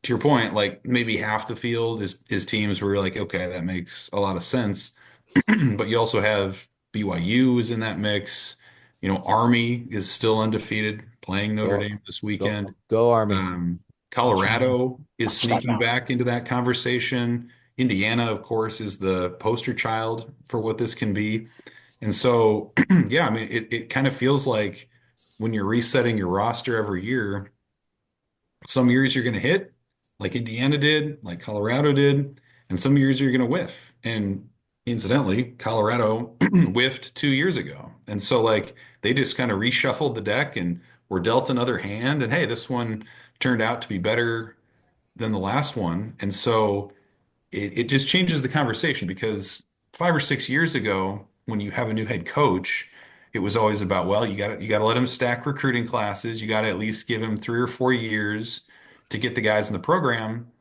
to your point, like maybe half the field is teams where you're like, okay, that makes a lot of sense. But you also have BYU is in that mix. Army is still undefeated, playing Notre
Go,
Dame this
go,
weekend.
go, Army.
Um, Colorado is
Watch that
sneaking
mouth.
back into that conversation. Indiana, of course, is the poster child for what this can be. And so, yeah, I mean, it kind of feels like when you're resetting your roster every year, some years you're going to hit, like Indiana did, like Colorado did, and some years you're going to whiff. And incidentally, Colorado whiffed 2 years ago. And so, like, they just kind of reshuffled the deck and were dealt another hand. And hey, this one turned out to be better than the last one. And so, it just changes the conversation because 5 or 6 years ago, when you have a new head coach, it was always about, well, you got to let him stack recruiting classes. You got to at least give him 3 or 4 years to get the guys in the program.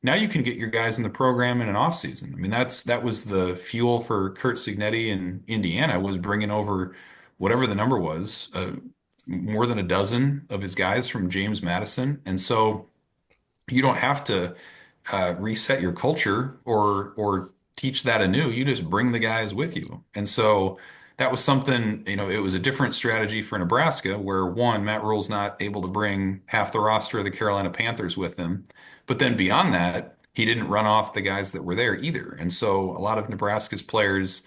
Now you can get your guys in the program in an off season. I mean, that was the fuel for Kurt Signetti in Indiana, was bringing over whatever the number was, more than a dozen of his guys from James Madison. And so you don't have to reset your culture or teach that anew. You just bring the guys with you. And so that was something, it was a different strategy for Nebraska where one, Matt Rhule's not able to bring half the roster of the Carolina Panthers with him. But then beyond that, he didn't run off the guys that were there either. And so a lot of Nebraska's players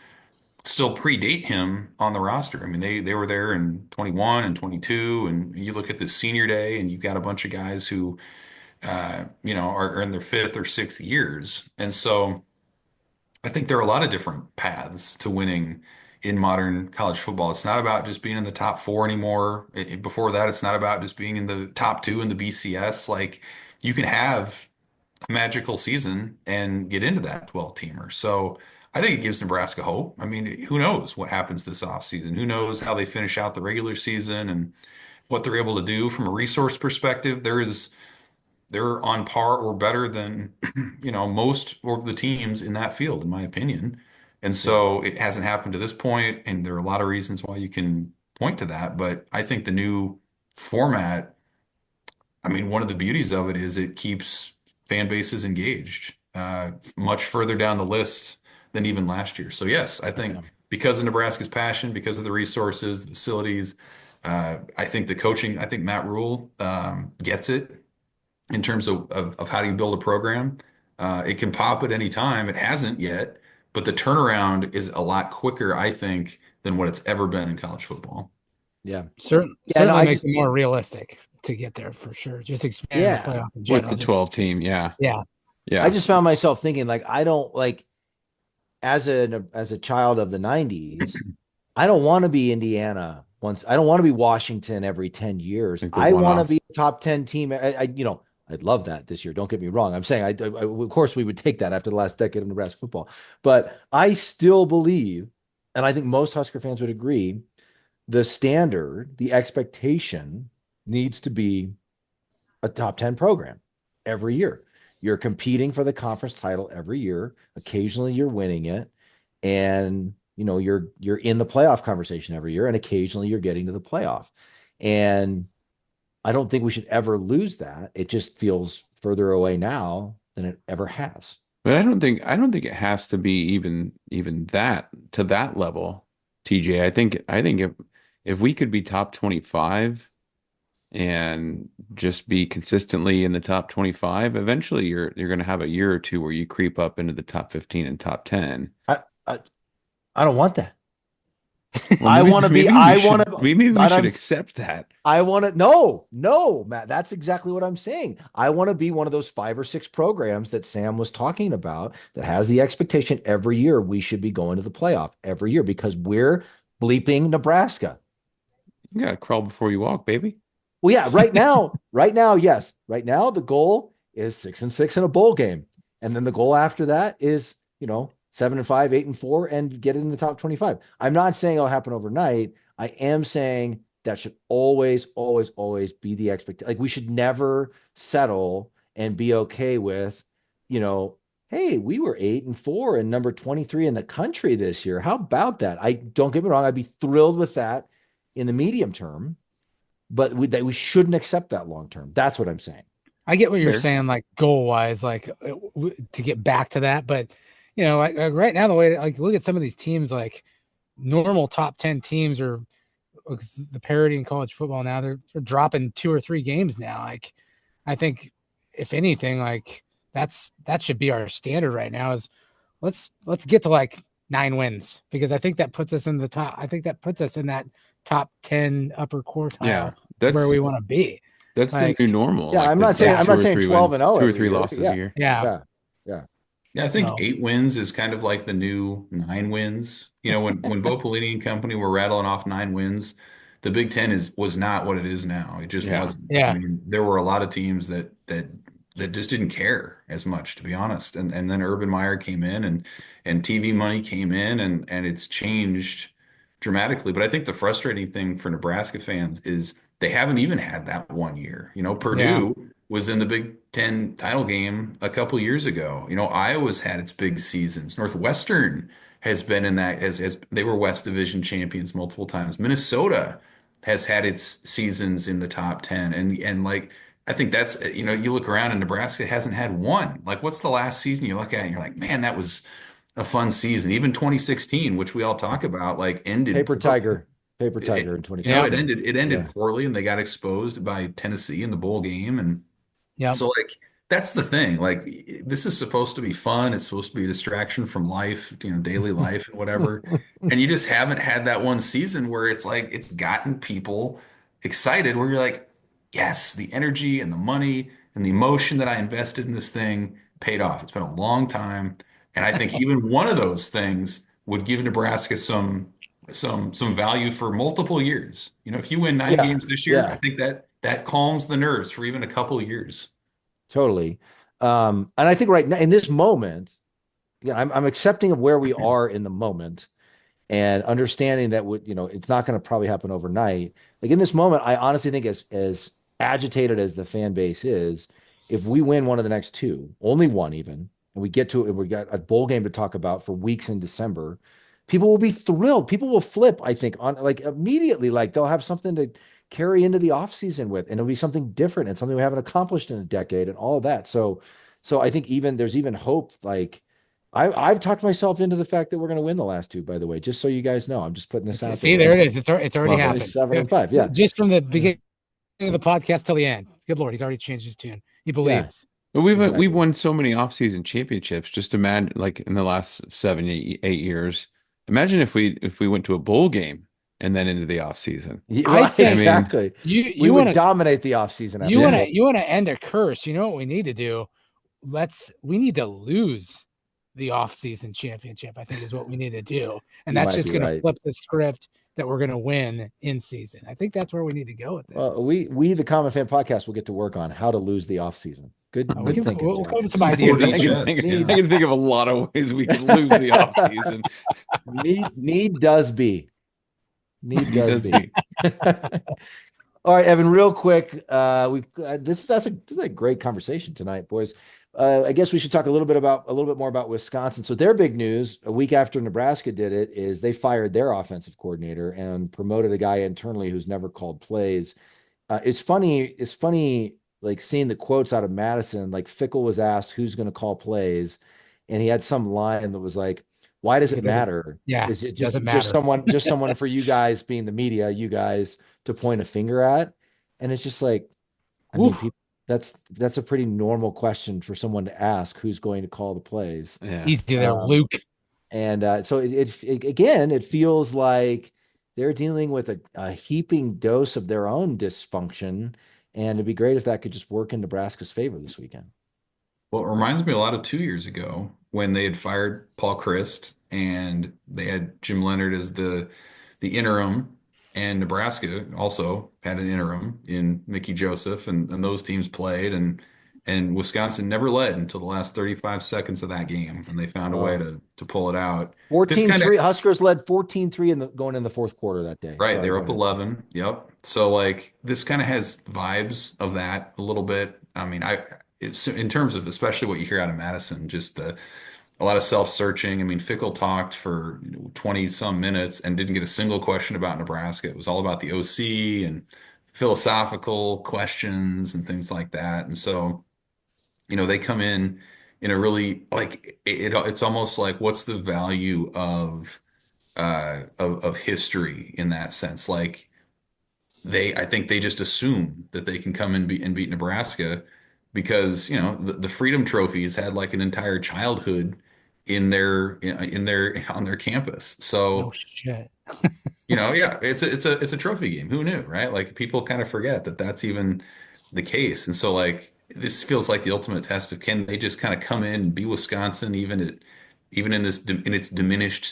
still predate him on the roster. I mean, they were there in 21 and 22, and you look at the senior day and you've got a bunch of guys who are in their fifth or sixth years. And so I think there are a lot of different paths to winning in modern college football. It's not about just being in the top four anymore. Before that, it's not about just being in the top two in the BCS. Like you can have a magical season and get into that 12-teamer. So I think it gives Nebraska hope. I mean, who knows what happens this offseason? Who knows how they finish out the regular season and what they're able to do from a resource perspective. They're on par or better than most of the teams in that field, in my opinion. And so it hasn't happened to this point, and there are a lot of reasons why you can point to that. But I think the new format, I mean, one of the beauties of it is it keeps fan bases engaged much further down the list than even last year. So yes, I think because of Nebraska's passion, because of the resources, the facilities, I think the coaching, I think Matt Rhule gets it in terms of how do you build a program. It can pop at any time. It hasn't yet, but the turnaround is a lot quicker, I think, than what it's ever been in college football.
Yeah.
Certainly makes it more realistic to get there for sure. Just expand the playoff in general.
With the 12 team. Yeah.
Yeah.
I just found myself thinking, like, I don't like as a child of the 90s, I don't want to be Indiana once. I don't want to be Washington every 10 years. I want to be a top 10 team. I'd love that this year. Don't get me wrong. I'm saying, of course, we would take that after the last decade of Nebraska football. But I still believe, and I think most Husker fans would agree, the standard, the expectation needs to be a top 10 program every year. You're competing for the conference title every year. Occasionally you're winning it. And, you're in the playoff conversation every year. And occasionally you're getting to the playoff. And I don't think we should ever lose that. It just feels further away now than it ever has.
But I don't think it has to be even that to that level, TJ. I think if we could be top 25 and just be consistently in the top 25, eventually you're going to have a year or two where you creep up into the top 15 and top 10.
I don't want that.
Well,
I want to be.
Maybe we should accept that.
I want to. No, Matt. That's exactly what I'm saying. I want to be one of those 5 or 6 programs that Sam was talking about that has the expectation every year we should be going to the playoff every year because we're bleeping Nebraska.
You gotta crawl before you walk, baby.
Well, yeah. Right now, yes. Right now, the goal is 6-6 in a bowl game, and then the goal after that is 7-5, 8-4, and get it in the top 25. I'm not saying it'll happen overnight. I am saying that should always, always, always be the expectation. Like we should never settle and be okay with, hey, we were 8-4 and number 23 in the country this year. How about that? I don't get me wrong, I'd be thrilled with that in the medium term, but we shouldn't accept that long term. That's what I'm saying.
I get what you're
Fair.
saying, like goal wise, like to get back to that. But like right now, the way like look at some of these teams, like normal top 10 teams are the parity in college football now. They're dropping 2 or 3 games now. Like I think if anything, like that should be our standard right now. Is let's get to like 9 wins, because I think that puts us in the top. I think that puts us in that top 10 upper quartile.
Yeah,
where we want to be.
That's
like,
the new normal.
Yeah,
like
I'm
the
not saying
2
12 and 0
2 or
every
3
year.
losses
Yeah.
a year.
Yeah.
Yeah, I think
So-
8 wins is kind of like the new 9 wins. When Bo Pelini and company were rattling off 9 wins, the Big Ten was not what it is now. It just
Yeah.
wasn't.
Yeah.
I mean, there were a lot of teams that just didn't care as much, to be honest. And then Urban Meyer came in and TV money came in and it's changed dramatically. But I think the frustrating thing for Nebraska fans is they haven't even had that one year. Purdue was in the Big Ten title game a couple years ago. Iowa's had its big seasons. Northwestern has been in that as they were West Division champions multiple times. Minnesota has had its seasons in the top 10. And like I think that's you look around and Nebraska hasn't had one. Like what's the last season you look at and you're like, man, that was a fun season. Even 2016, which we all talk about, like ended
Paper Tiger in
It
2016.
ended poorly, and they got exposed by Tennessee in the bowl game. And
Yeah.
so, like, that's the thing. Like, this is supposed to be fun. It's supposed to be a distraction from life, daily life and whatever. And you just haven't had that one season where it's like it's gotten people excited. Where you're like, yes, the energy and the money and the emotion that I invested in this thing paid off. It's been a long time, and I think even one of those things would give Nebraska some value for multiple years. If you win 9
Yeah,
games this year,
yeah.
I think that calms the nerves for even a couple of years.
Totally. And I think right now in this moment, I'm accepting of where we are in the moment and understanding that it's not going to probably happen overnight. Like in this moment, I honestly think as agitated as the fan base is, if we win one of the next 2, only one even, and we get to it, and we got a bowl game to talk about for weeks in December, people will be thrilled. People will flip, I think, on like immediately, like they'll have something to carry into the offseason with, and it'll be something different and something we haven't accomplished in a decade and all of that. So I think there's even hope. Like I've talked myself into the fact that we're going to win the last 2, by the way, just so you guys know. I'm just putting this out
See,
there.
there it is. It's already happened.
7-5. Yeah.
Just from the beginning of the podcast till the end. Good Lord, he's already changed his tune. He believes.
But we've
Exactly.
won so many offseason championships. Just imagine, like in the last 7, 8 years. Imagine if we went to a bowl game and then into the offseason.
Yeah,
I
right,
think-
exactly.
You
We
want
would
to
dominate the offseason.
you want
after
to you want to end a curse. You know what we need to do? We need to lose the off-season championship, I think is what we need to do. And
You
that's
might
just
be
going to
right.
flip the script that we're going to win in season. I think that's where we need to go with this.
Well, we the Common Fan Podcast will get to work on how to lose the offseason. Good thinking.
we'll
Jack.
come up with some ideas.
Forty
I
Jets.
can think of a lot of ways we can lose the offseason.
Need does be. Need does
Does
be. All right, Evan, real quick. This is a great conversation tonight, boys. I guess we should talk a little bit more about Wisconsin. So their big news a week after Nebraska did it is they fired their offensive coordinator and promoted a guy internally who's never called plays. It's funny, like seeing the quotes out of Madison. Like Fickle was asked who's going to call plays, and he had some line that was like, "Why does it matter?
Yeah,
Is it
doesn't matter.
just someone for you guys being the media, you guys to point a finger at?" And it's just like, I mean,
Oof.
that's a pretty normal question for someone to ask who's going to call the plays.
Yeah.
Easy there, Luke.
And so it feels like they're dealing with a heaping dose of their own dysfunction, and it'd be great if that could just work in Nebraska's favor this weekend.
Well, it reminds me a lot of 2 years ago when they had fired Paul Christ and they had Jim Leonard as the interim, and Nebraska also had an interim in Mickey Joseph, and those teams played, and Wisconsin never led until the last 35 seconds of that game, and they found a way to pull it out.
14-3, Huskers led 14-3 going in the fourth quarter that day.
Right,
Sorry,
they were
go
up
ahead.
11. Yep. So like this kind of has vibes of that a little bit. I mean, it's in terms of especially what you hear out of Madison, just a lot of self-searching. I mean, Fickle talked for 20 some minutes and didn't get a single question about Nebraska. It was all about the OC and philosophical questions and things like that. And so, they come in a really like it's almost like what's the value of history in that sense? Like I think they just assume that they can come and beat Nebraska because, the Freedom Trophies had like an entire childhood on their campus.
No
So,
shit.
yeah, it's a trophy game. Who knew, right? Like people kind of forget that that's even the case. And so like this feels like the ultimate test of can they just kind of come in and be Wisconsin even in in its diminished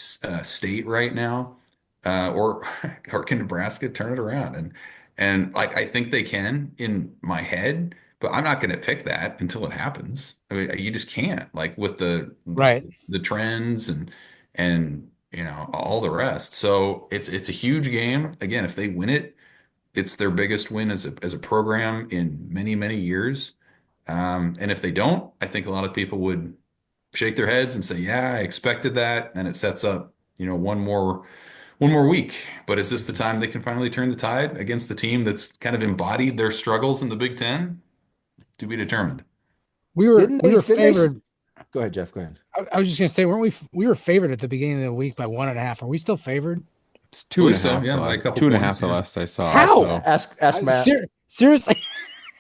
state right now, or or can Nebraska turn it around? And like I think they can in my head, but I'm not going to pick that until it happens. I mean, you just can't like with
Right.
the trends and all the rest. So it's a huge game. Again, if they win it, it's their biggest win as a program in many, many years. And if they don't, I think a lot of people would shake their heads and say, "Yeah, I expected that." And it sets up, one more week. But is this the time they can finally turn the tide against the team that's kind of embodied their struggles in the Big Ten? To be determined.
We were
Didn't
we
they-
were
didn't they-
favored.
Go ahead, Jeff. Go ahead.
I was just gonna say, weren't we were favored at the beginning of the week by 1.5? Are we still favored?
It's two and a
Believe so,
half.
yeah, by a couple
two and a
points,
half the
yeah.
last I saw.
How?
So.
Ask Matt.
Seriously?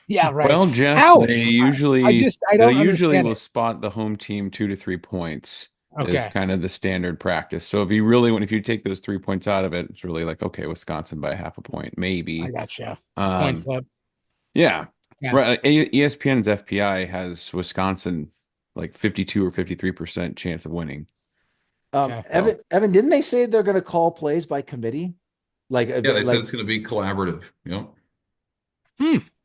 Yeah, right.
Well, Jeff,
How?
they usually
I don't
they usually
understand
will
it.
spot the home team 2 to 3 points is
Okay.
kind of the standard practice. So if you take those 3 points out of it, it's really like, okay, Wisconsin by half a point, maybe.
I gotcha. Coin flip.
Yeah.
Yeah.
Right. ESPN's FPI has Wisconsin like 52 or 53% chance of winning.
Okay.
Evan, didn't they say they're going to call plays by committee?
Yeah, they said it's going to be collaborative.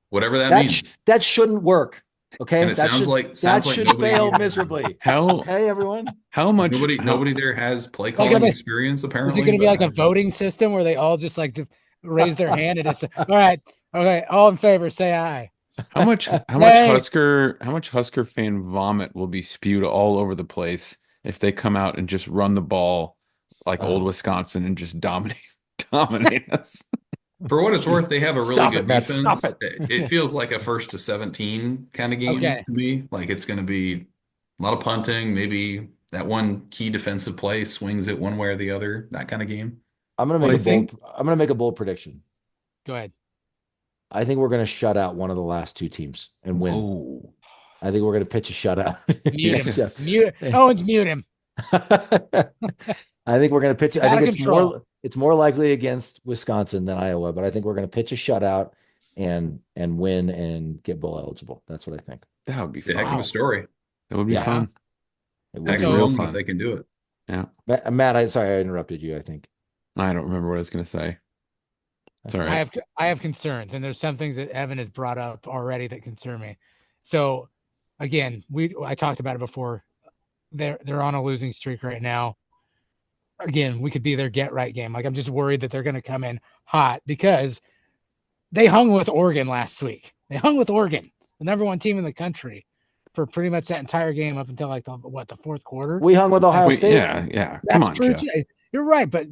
Whatever that
that
means.
that shouldn't work. Okay,
And it sounds like
should
nobody
fail miserably.
How
Okay, everyone.
how much
nobody there has play
Like,
calling
are they-
experience
Is
apparently.
it going to be
but-
like a voting system where they all just like raise their hand and it's all right? Okay, all in favor, say aye.
how much
Hey.
Husker fan vomit will be spewed all over the place if they come out and just run the ball like old Wisconsin and just dominate us.
For what it's worth, they have a really
Stop
good
it, Matt,
defense.
stop it.
It feels like a 1st to 17 kind of game
Okay.
to me. Like it's going to be a lot of punting, maybe that one key defensive play swings it one way or the other, that kind of game.
I'm going to make a bold prediction.
Go ahead.
I think we're going to shut out one of the last two teams and win.
Oh.
I think we're going to pitch a shutout.
Mute him.
Jeff.
Mute. Owens, mute him.
I think we're going to pitch.
It's
I
out
think
of
it's
control.
more likely against Wisconsin than Iowa, but I think we're going to pitch a shutout and win and get bowl eligible. That's what I think.
That would be
The
fun.
heck of a story.
That would be
Yeah.
fun.
It would
Heck
be
of a
real
moment
fun.
if they can do it.
Yeah.
Matt, sorry I interrupted you. I think.
I don't remember what I was going to say. It's all right.
I have concerns, and there's some things that Evan has brought up already that concern me. So, again, I talked about it before. They're on a losing streak right now. Again, we could be their get right game. Like I'm just worried that they're going to come in hot because they hung with Oregon last week. They hung with Oregon, the number 1 team in the country, for pretty much that entire game up until like the fourth quarter.
We hung with Ohio State.
Yeah.
That's
Come on,
true.
Jeff.
Too. You're right, but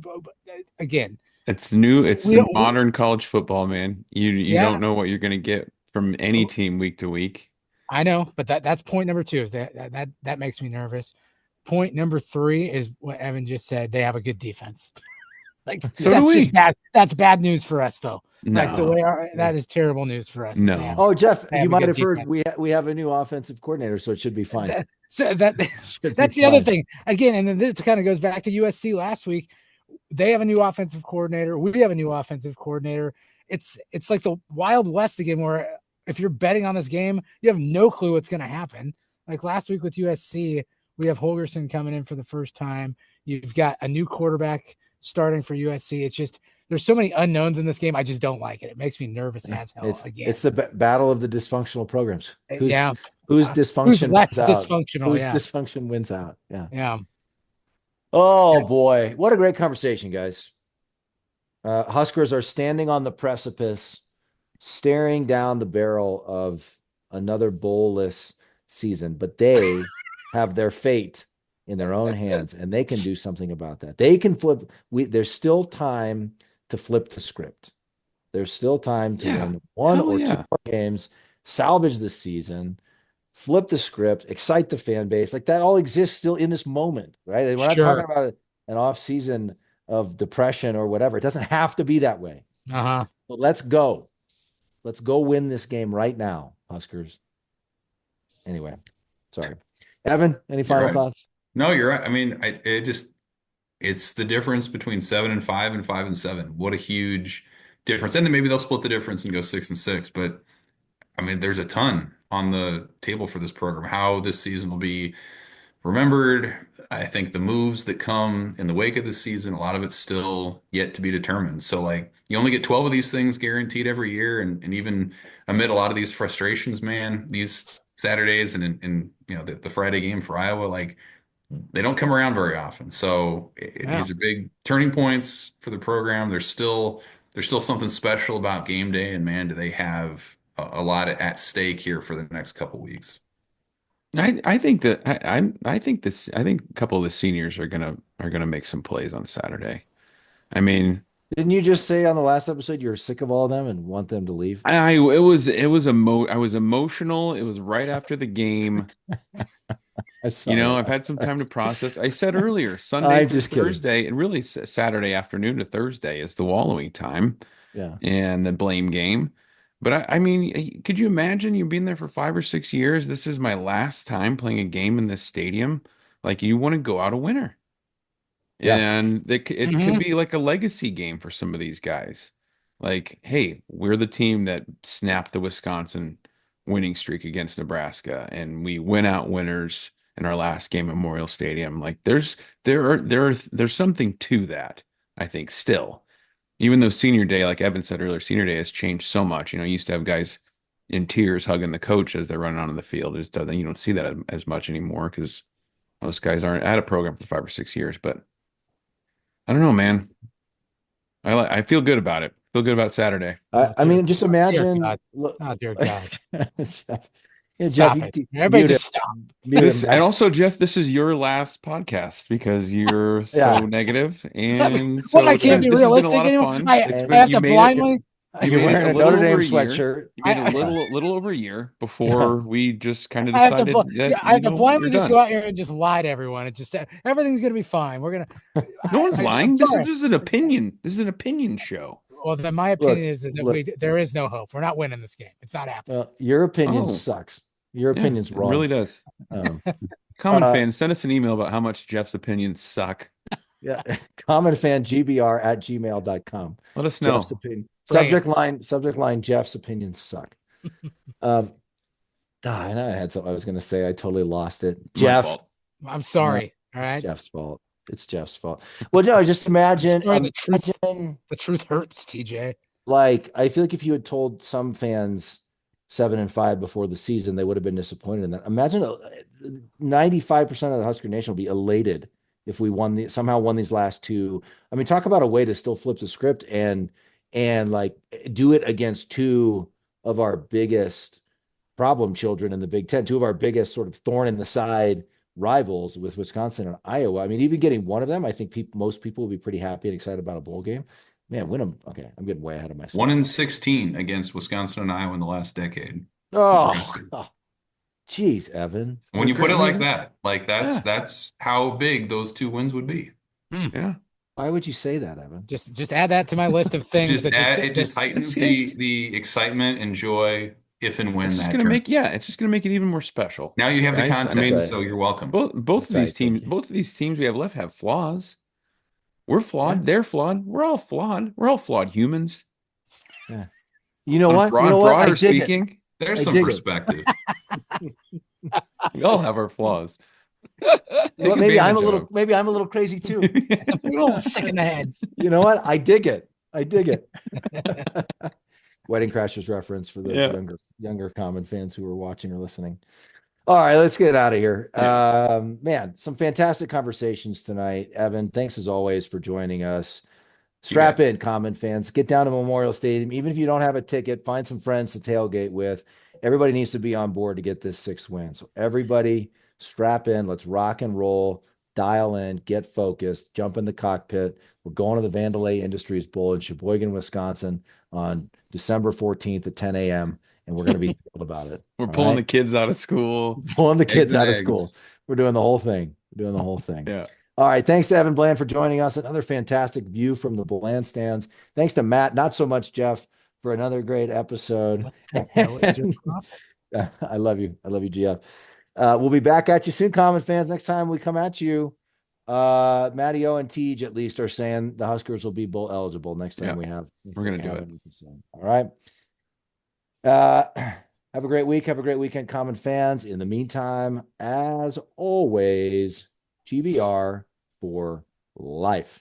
again,
It's new. It's
We don't-
modern college football, man. You
Yeah.
don't know what you're going to get from any team week to week.
I know, but that's point number 2. Is that makes me nervous. Point number 3 is what Evan just said. They have a good defense. Like
So
that's
do we.
just bad. That's bad news for us, though. Like the
No.
way that is terrible news for us.
No.
They have-
Oh, Jeff,
They have
you
a
might
good
have heard
defense.
we have a new offensive coordinator, so it should be fine.
So
Should be
that's the other
fine.
thing. Again, and then this kind of goes back to USC last week. They have a new offensive coordinator. We have a new offensive coordinator. It's like the Wild West again, where if you're betting on this game, you have no clue what's going to happen. Like last week with USC, we have Holgorsen coming in for the first time. You've got a new quarterback starting for USC. It's just there's so many unknowns in this game. I just don't like it. It makes me nervous as hell.
It's the battle of the dysfunctional programs.
Yeah.
Whose dysfunction
Who's less
wins out?
dysfunctional?
Whose
Yeah.
dysfunction wins out? Yeah.
Yeah.
Oh boy, what a great conversation, guys. Huskers are standing on the precipice, staring down the barrel of another bowlless season, but they have their fate in their own hands, and they can do something about that. They can flip. There's still time to flip the script. There's still time to win one or two more games, salvage the season, flip the script, excite the fan base. Like that all exists still in this moment, right? We're not talking about an off season of depression or whatever. It doesn't have to be that way.
Uh-huh.
But let's go. Let's go win this game right now, Huskers. Anyway, sorry. Evan, any final thoughts?
No, you're right. I mean, it's the difference between 7-5 and 5-7. What a huge difference. And then maybe they'll split the difference and go 6-6. But I mean, there's a ton on the table for this program. How this season will be remembered. I think the moves that come in the wake of this season, a lot of it's still yet to be determined. So like you only get 12 of these things guaranteed every year. And even amid a lot of these frustrations, man, these Saturdays and the Friday game for Iowa, like they don't come around very often. So these are big turning points for the program. There's still something special about game day, and man, do they have a lot at stake here for the next couple weeks.
I think that I think a couple of the seniors are gonna make some plays on Saturday. I mean,
didn't you just say on the last episode you're sick of all of them and want them to leave?
I was emotional. It was right after the game. I've had some time to process. I said earlier, Sunday to Thursday, and really Saturday afternoon to Thursday is the wallowing time.
Yeah.
And the blame game. But I mean, could you imagine you being there for 5 or 6 years? This is my last time playing a game in this stadium. Like you want to go out a winner.
Yeah.
And it could be like a legacy game for some of these guys. Like, hey, we're the team that snapped the Wisconsin winning streak against Nebraska, and we went out winners in our last game at Memorial Stadium. Like there's something to that, I think, still. Even though senior day, like Evan said earlier, senior day has changed so much. You used to have guys in tears hugging the coach as they're running on the field. You don't see that as much anymore because most guys aren't at a program for 5 or 6 years. But I don't know, man. I feel good about it. Feel good about Saturday.
I mean, just imagine.
Dear God.
Jeff,
everybody just stop.
And also, Jeff, this is your last podcast because you're so negative. And so
I can't be realistic anymore. I have to blindly.
You're wearing a Notre Dame sweatshirt.
You made a little over a year before we just kind of decided.
I have to blindly just go out here and just lie to everyone. It's just everything's going to be fine. We're going to.
No one's lying. This is an opinion. This is an opinion show.
Well, then my opinion is that there is no hope. We're not winning this game. It's not happening.
Your opinion sucks. Your opinion's wrong.
It really does. Common fan, send us an email about how much Jeff's opinions suck.
Yeah. commonfangbr@gmail.com.
Let us know.
Subject line, Jeff's opinions suck. I know I had something I was going to say. I totally lost it. Jeff.
I'm sorry. All right.
It's Jeff's fault. Well, no, just imagine.
The truth hurts, TJ.
Like, I feel like if you had told some fans 7-5 before the season, they would have been disappointed in that. Imagine 95% of the Husker Nation will be elated if we somehow won these last two. I mean, talk about a way to still flip the script and like do it against two of our biggest problem children in the Big Ten, two of our biggest sort of thorn in the side rivals with Wisconsin and Iowa. I mean, even getting one of them, I think most people will be pretty happy and excited about a bowl game. Man, win them. Okay, I'm getting way ahead of myself.
1-16 against Wisconsin and Iowa in the last decade.
Oh, geez, Evan.
When you put it like that, that's how big those two wins would be.
Yeah.
Why would you say that, Evan?
Just add that to my list of things.
It just heightens the excitement and joy if and when that.
It's just gonna make it even more special.
Now you have the context, so you're welcome.
Both of these teams we have left have flaws. We're flawed. Yeah. They're flawed. We're all flawed. We're all flawed humans.
Yeah. You know what? Broader
speaking,
there's some perspective.
We all have our flaws.
Well, maybe I'm a little crazy too.
I'm a little sick in the head.
You know what? I dig it. Wedding Crashers reference for the younger common fans who are watching or listening. All right, let's get out of here. Yeah. Man, some fantastic conversations tonight. Evan, thanks as always for joining us. Strap in, common fans. Get down to Memorial Stadium. Even if you don't have a ticket, find some friends to tailgate with everybody needs to be on board to get this 6th win. So everybody strap in. Let's rock and roll. Dial in. Get focused. Jump in the cockpit. We're going to the Vandelay Industries Bowl in Sheboygan, Wisconsin on December 14th at 10 a.m. And we're going to be thrilled about it.
We're pulling the kids out of school.
Pulling the kids
and
out of
eggs.
school. We're doing the whole thing. We're doing the whole thing.
Yeah.
All right. Thanks to Evan Bland for joining us. Another fantastic view from the Blandstands. Thanks to Matt, not so much Jeff, for another great episode. I love you. I love you, GF. We'll be back at you soon, Common fans. Next time we come at you, Matty O and Tej at least are saying the Huskers will be bowl eligible next time we have.
We're going to do it.
All right. Have a great week. Have a great weekend, Common fans. In the meantime, as always, GBR for life.